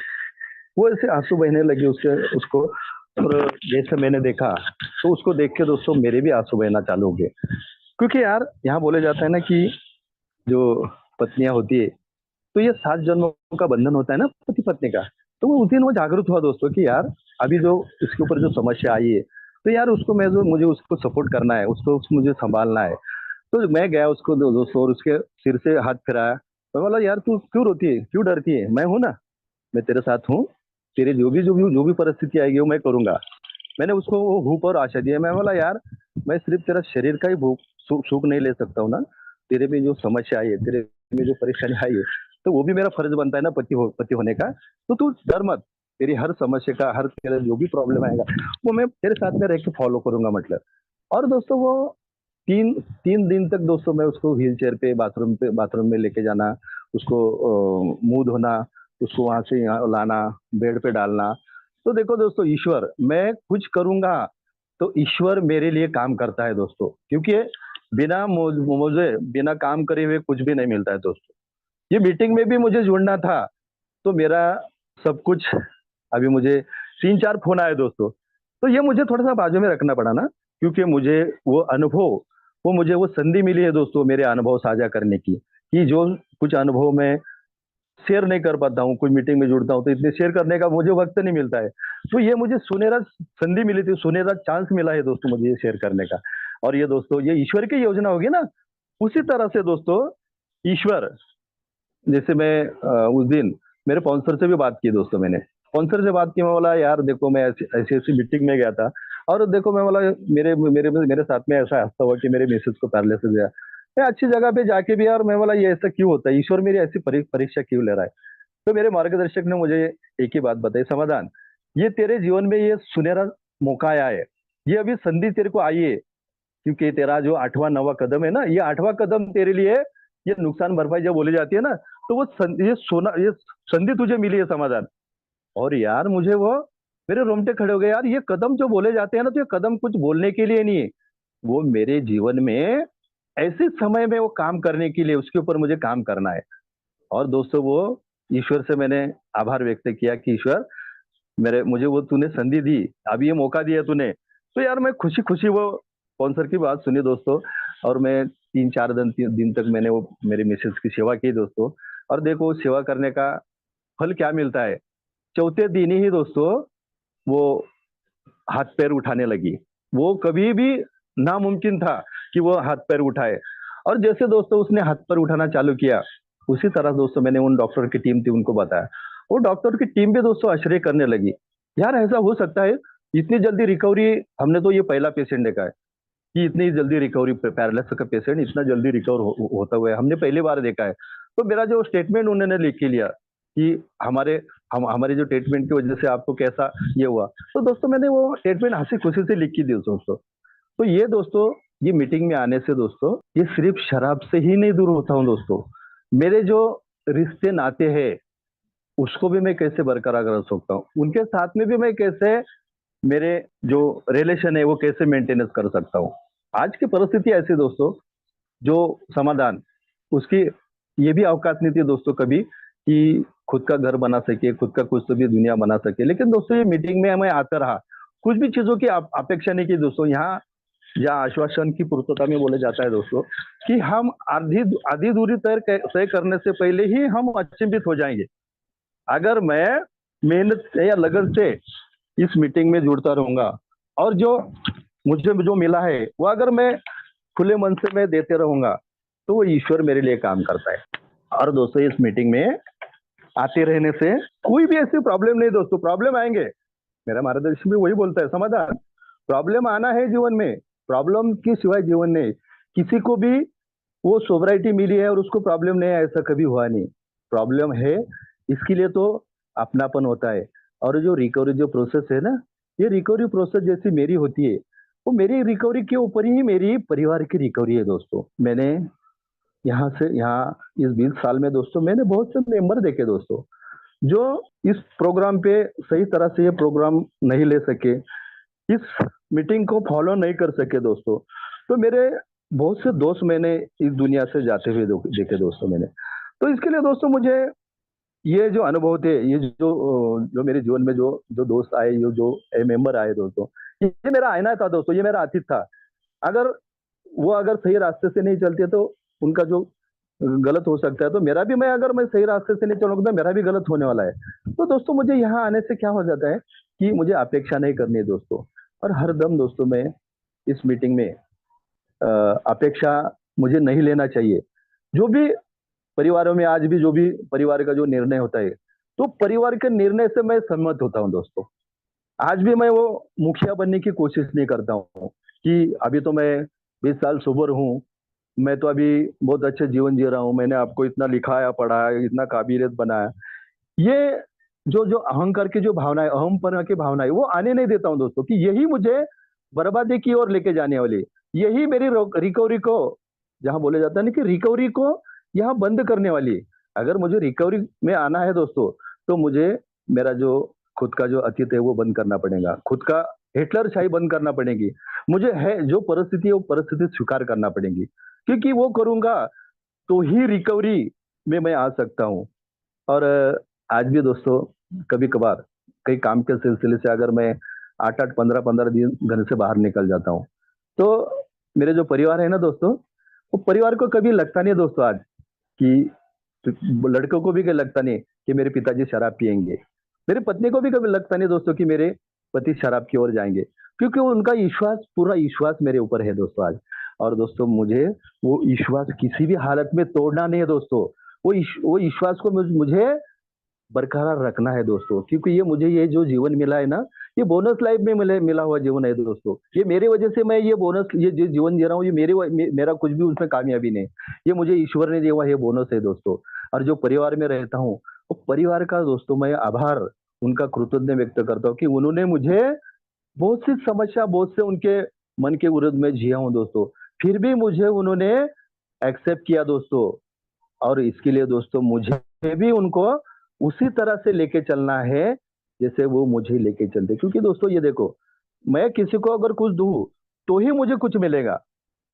वो ऐसे आंसू बहने लगे उसके उसको। और जैसे मैंने देखा, तो उसको देख के दोस्तों मेरे भी आंसू बहना चालू हो गए। क्योंकि यार यहाँ बोले जाता है ना कि जो पत्नियां होती है, तो ये 7 जन्मों का बंधन होता है ना पति पत्नी का। तो वो उस दिन वो जागरूक हुआ दोस्तों कि यार अभी जो इसके ऊपर जो समस्या आई है, तो यार उसको मैं जो मुझे उसको सपोर्ट करना है, उसको मुझे संभालना है। तो मैं गया उसको दोस्तों और उसके सिर से हाथ फिराया। मैं बोला यार तू क्यों रोती है, क्यों डरती है, मैं हूं ना, मैं तेरे साथ हूँ। तेरे जो भी परिस्थिति आएगी वो मैं करूंगा। मैंने उसको वो हुप और आशा दी है। मैं बोला यार मैं सिर्फ तेरा शरीर का ही भूख सुख नहीं ले सकता हूँ ना, तेरे में जो समस्या आई है, तेरे में जो परेशानी आई है, तो वो भी मेरा फर्ज बनता है ना पति होने का। तो तू डर मत, तेरी हर समस्या का, हर तेरा जो भी प्रॉब्लम आएगा, वो मैं तेरे साथ में रह के फॉलो करूंगा मतलब। और दोस्तों वो 3 दिन तक दोस्तों मैं उसको व्हील चेयर पे बाथरूम में लेके जाना, उसको मुंह धोना, उसको वहां से यहाँ लाना, बेड पे डालना। तो देखो दोस्तों, ईश्वर, मैं कुछ करूंगा तो ईश्वर मेरे लिए काम करता है दोस्तों। क्योंकि मुझे बिना काम करे हुए कुछ भी नहीं मिलता है दोस्तों। ये मीटिंग में भी मुझे जुड़ना था, तो मेरा सब कुछ, अभी मुझे 3-4 फोन आए दोस्तों। तो ये मुझे थोड़ा सा बाजू में रखना पड़ा ना, क्योंकि मुझे वो अनुभव, वो मुझे वो संधि मिली है दोस्तों मेरे अनुभव साझा करने की। कि जो कुछ अनुभव मैं शेयर नहीं कर पाता हूँ, कोई मीटिंग में जुड़ता हूँ तो इतने शेयर करने का मुझे वक्त नहीं मिलता है। तो ये मुझे सुनहरा संधि मिली थी, सुनहरा चांस मिला है दोस्तों मुझे ये शेयर करने का। और ये दोस्तों ये ईश्वर की योजना होगी ना। उसी तरह से दोस्तों ईश्वर, जैसे मैं उस दिन मेरे स्पॉन्सर से भी बात की दोस्तों। मैंने स्पॉन्सर से बात की, मैं बोला यार देखो मैं ऐसी ऐसी ऐसी मीटिंग में गया था, और देखो मैं बोला मेरे मेरे मेरे साथ में ऐसा हादसा हुआ कि मेरे मिसेज को पैरालिसिस गया। मैं अच्छी जगह पे जाके भी यार मैं बोला ये ऐसा क्यों होता है, ईश्वर मेरी ऐसी परीक्षा क्यों ले रहा है। तो मेरे मार्गदर्शक ने मुझे एक ही बात बताई, समाधान, ये तेरे जीवन में ये सुनहरा मौका आया है, ये अभी संधि तेरे को आई है। क्योंकि तेरा जो 8वां 9वां कदम है ना, ये 8वां कदम तेरे लिए, ये नुकसान भरपाई जब बोली जाती है ना, तो वो ये संधि तुझे मिली है, समाधान। और यार मुझे वो, मेरे रोंगटे खड़े हो गए यार। ये कदम जो बोले जाते हैं ना, तो ये कदम कुछ बोलने के लिए नहीं है, वो मेरे जीवन में ऐसे समय में वो काम करने के लिए, उसके ऊपर मुझे काम करना है। और दोस्तों वो ईश्वर से मैंने आभार व्यक्त किया कि ईश्वर, मेरे मुझे वो तूने संधि दी, अभी ये मौका दिया तूने। तो यार मैं खुशी खुशी वो स्पॉन्सर की बात सुनी दोस्तों। और मैं 3-4 दिन तक मैंने वो मेरे मिसेज की सेवा की दोस्तों। और देखो सेवा करने का फल क्या मिलता है। चौथे दिन ही दोस्तों वो हाथ पैर उठाने लगी। वो कभी भी नामुमकिन था कि वो हाथ पैर उठाए। और जैसे दोस्तों उसने हाथ पैर उठाना चालू किया, उसी तरह दोस्तों मैंने उन डॉक्टर की टीम थी उनको बताया। वो डॉक्टर की टीम भी दोस्तों आश्चर्य करने लगी, यार ऐसा हो सकता है, इतनी जल्दी रिकवरी। हमने तो ये पहला पेशेंट देखा है कि इतनी जल्दी रिकवरी, पैरालिसिस का पेशेंट इतना जल्दी रिकवर होता हुआ है, हमने पहली बार देखा है। तो मेरा जो स्टेटमेंट उन्होंने लिख के लिया कि हमारे जो ट्रीटमेंट की वजह से आपको कैसा ये हुआ, तो दोस्तों मैंने वो स्टेटमेंट हंसी खुशी से लिख के दी दोस्तों। तो ये दोस्तों, ये मीटिंग में आने से दोस्तों, ये सिर्फ शराब से ही नहीं दूर होता हूँ दोस्तों। मेरे जो रिश्ते नाते हैं उसको भी मैं कैसे बरकरार कर सकता हूँ, उनके साथ में भी मैं कैसे, मेरे जो रिलेशन है वो कैसे मेंटेनेंस कर सकता हूँ। आज की परिस्थिति ऐसी दोस्तों, जो समाधान, उसकी ये भी औकात नहीं थी दोस्तों कभी कि खुद का घर बना सके, खुद का कुछ तो भी दुनिया बना सके। लेकिन दोस्तों ये मीटिंग में हमें आता रहा, कुछ भी चीजों की अपेक्षा नहीं की दोस्तों। यहाँ या आश्वासन की पूर्तता में बोले जाता है दोस्तों कि हम आधी आधी दूरी तय करने से पहले ही हम अचंभित हो जाएंगे। अगर मैं मेहनत या लगन से इस मीटिंग में जुड़ता रहूंगा, और जो मुझे जो मिला है वो अगर मैं खुले मन से मैं देते रहूंगा, तो वो ईश्वर मेरे लिए काम करता है। और दोस्तों इस मीटिंग में आते रहने से कोई भी ऐसी प्रॉब्लम नहीं दोस्तों, प्रॉब्लम आएंगे, मेरा मार्गदर्शन भी वही बोलता है, समाधान, प्रॉब्लम आना है जीवन में, प्रॉब्लम के सिवाय जीवन नहीं। किसी को भी वो सोबराइटी मिली है और उसको प्रॉब्लम नहीं है, ऐसा कभी हुआ नहीं। प्रॉब्लम है इसके लिए तो अपनापन होता है। और जो रिकवरी जो प्रोसेस है ना, ये रिकवरी प्रोसेस जैसी मेरी होती है, वो मेरी रिकवरी के ऊपर ही मेरी परिवार की रिकवरी है दोस्तों। मैंने यहाँ से यहाँ इस 20 साल में दोस्तों मैंने बहुत से मेंबर देखे दोस्तों, जो इस प्रोग्राम पे सही तरह से ये प्रोग्राम नहीं ले सके, इस मीटिंग को फॉलो नहीं कर सके दोस्तों। तो मेरे बहुत से दोस्त मैंने इस दुनिया से जाते हुए देखे दोस्तों मैंने। तो इसके लिए दोस्तों मुझे ये जो अनुभव थे, ये जो जो मेरे जीवन में जो जो दोस्त आए, जो जो मेंबर आए दोस्तों, ये मेरा आईना था दोस्तों, ये मेरा अतीत था। अगर वो अगर सही रास्ते से नहीं चलते तो उनका जो गलत हो सकता है, तो मेरा भी, मैं सही रास्ते से नहीं चलूंगा तो मेरा भी गलत होने वाला है। तो दोस्तों मुझे यहाँ आने से क्या हो जाता है कि मुझे अपेक्षा नहीं करनी है दोस्तों। और हर दम दोस्तों मैं इस मीटिंग में अपेक्षा मुझे नहीं लेना चाहिए। जो भी परिवारों में आज भी जो भी परिवार का जो निर्णय होता है, तो परिवार के निर्णय से मैं सहमत होता हूँ दोस्तों। आज भी मैं वो मुखिया बनने की कोशिश नहीं करता हूँ कि अभी तो मैं 20 साल सोबर हूँ, मैं तो अभी बहुत अच्छे जीवन जी रहा हूँ, मैंने आपको इतना लिखाया पढ़ाया, इतना काबिलियत बनाया। ये जो जो अहंकार की जो भावना है, अहमपना की भावना है, वो आने नहीं देता हूँ दोस्तों, कि यही मुझे बर्बादी की ओर लेके जाने वाली, यही मेरी रिकवरी को, जहां बोले जाता है ना कि रिकवरी को यहाँ बंद करने वाली है। अगर मुझे रिकवरी में आना है दोस्तों, तो मुझे मेरा जो खुद का जो अतीत है वो बंद करना पड़ेगा, खुद का हिटलर शाही बंद करना पड़ेगी। मुझे है जो परिस्थिति है वो परिस्थिति स्वीकार करना पड़ेगी, क्योंकि वो करूंगा तो ही रिकवरी में मैं आ सकता हूँ। और आज भी दोस्तों कभी कभार कई काम के सिलसिले से अगर मैं 8-8 15-15 दिन घर से बाहर निकल जाता हूँ, तो मेरे जो परिवार है ना दोस्तों, वो परिवार को कभी लगता नहीं है दोस्तों आज कि, तो लड़कों को भी कभी लगता नहीं कि मेरे पिताजी शराब पियेंगे, मेरी पत्नी को भी कभी लगता नहीं दोस्तों कि मेरे पति शराब की ओर जाएंगे, क्योंकि उनका विश्वास, पूरा विश्वास मेरे ऊपर है दोस्तों आज। और दोस्तों मुझे वो विश्वास किसी भी हालत में तोड़ना नहीं है दोस्तों। वो विश्वास को मुझे बरकरार रखना है दोस्तों, क्योंकि ये मुझे ये जो जीवन मिला है ना, ये बोनस लाइफ में मिला हुआ जीवन है दोस्तों। ये मेरे वजह से मैं ये बोनस, ये जो जीवन जी रहा हूँ, ये मेरा कुछ भी उसमें कामयाबी नहीं, ये मुझे ईश्वर ने दिया हुआ ये बोनस है दोस्तों। और जो परिवार में रहता हूँ, वो परिवार का दोस्तों मैं आभार, उनका कृतज्ञ व्यक्त करता हूँ कि उन्होंने मुझे बहुत सी समस्या, बहुत से उनके मन के विरुद्ध में जिया हूँ दोस्तों, फिर भी मुझे उन्होंने एक्सेप्ट किया दोस्तों। और इसके लिए दोस्तों मुझे भी उनको उसी तरह से लेके चलना है जैसे वो मुझे लेके चलते, क्योंकि दोस्तों ये देखो, मैं किसी को अगर कुछ दूं तो ही मुझे कुछ मिलेगा।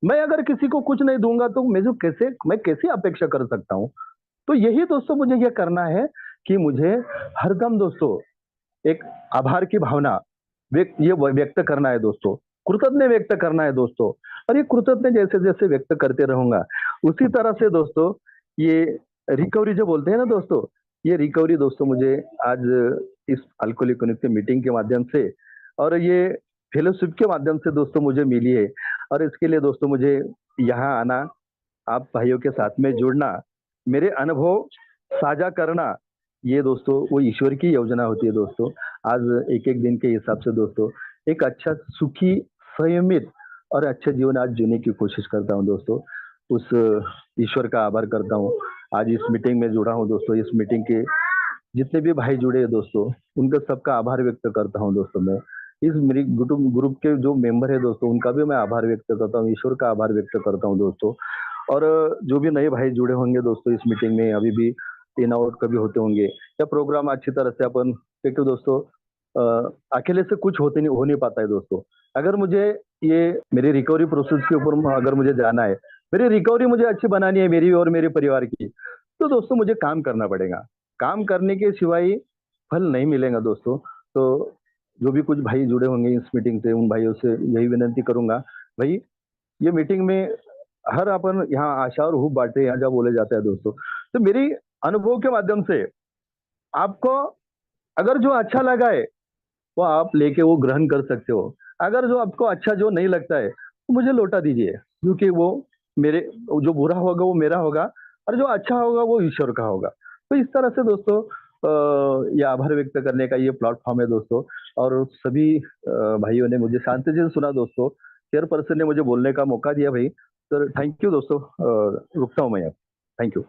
मैं अगर किसी को कुछ नहीं दूंगा तो मैं कैसे अपेक्षा कर सकता हूँ। तो यही दोस्तों मुझे ये करना है कि मुझे हरदम दोस्तों एक आभार की भावना व्यक्त करना है दोस्तों, कृतज्ञ व्यक्त करना है दोस्तों। और ये कृतज्ञ जैसे जैसे व्यक्त करते रहूंगा, उसी तरह से दोस्तों ये रिकवरी जो बोलते हैं ना दोस्तों, ये रिकवरी दोस्तों मुझे आज इस अल्कोहलिक यूनिट मीटिंग के माध्यम से और ये फेलोशिप के माध्यम से दोस्तों मुझे मिली है। और इसके लिए दोस्तों मुझे यहाँ आना, आप भाइयों के साथ में जुड़ना, मेरे अनुभव साझा करना, ये दोस्तों वो ईश्वर की योजना होती है दोस्तों। आज एक एक दिन के हिसाब से दोस्तों एक अच्छा सुखी, संयमित और अच्छा जीवन आज जीने की कोशिश करता हूँ दोस्तों। उस ईश्वर का आभार करता हूँ। आज इस मीटिंग में जुड़ा हूँ दोस्तों, इस मीटिंग के जितने भी भाई जुड़े हैं दोस्तों, उनका सबका आभार व्यक्त करता हूँ दोस्तों मैं। इस मेरी ग्रुप के जो मेंबर है दोस्तों, उनका भी मैं आभार व्यक्त करता हूँ, ईश्वर का आभार व्यक्त करता हूँ दोस्तों। और जो भी नए भाई जुड़े होंगे दोस्तों इस मीटिंग में, अभी भी इन आउट कभी होते होंगे, या प्रोग्राम अच्छी तरह से अपन, क्योंकि दोस्तों अकेले से कुछ होते नहीं, हो नहीं पाता है दोस्तों। अगर मुझे ये मेरी रिकवरी प्रोसेस के ऊपर अगर मुझे जाना है, मेरी रिकवरी मुझे अच्छी बनानी है मेरी और मेरे परिवार की, तो दोस्तों मुझे काम करना पड़ेगा। काम करने के सिवाय फल नहीं मिलेगा दोस्तों। तो जो भी कुछ भाई जुड़े होंगे इस मीटिंग से, उन भाइयों से यही विनती करूंगा, भाई ये मीटिंग में हर अपन यहाँ आशा और होप बांटे, यहाँ जब बोले जाता है दोस्तों, तो मेरी अनुभव के माध्यम से आपको अगर जो अच्छा लगा है वो आप लेके वो ग्रहण कर सकते हो। अगर जो आपको अच्छा जो नहीं लगता है तो मुझे लौटा दीजिए, क्योंकि वो मेरे, जो बुरा होगा वो मेरा होगा, और जो अच्छा होगा वो ईश्वर का होगा। तो इस तरह से दोस्तों ये आभार व्यक्त करने का ये प्लेटफॉर्म है दोस्तों। और सभी भाइयों ने मुझे शांति से सुना दोस्तों, चेयरपर्सन ने मुझे बोलने का मौका दिया भाई, सर थैंक यू दोस्तों। रुकता हूँ मैं अब, थैंक यू।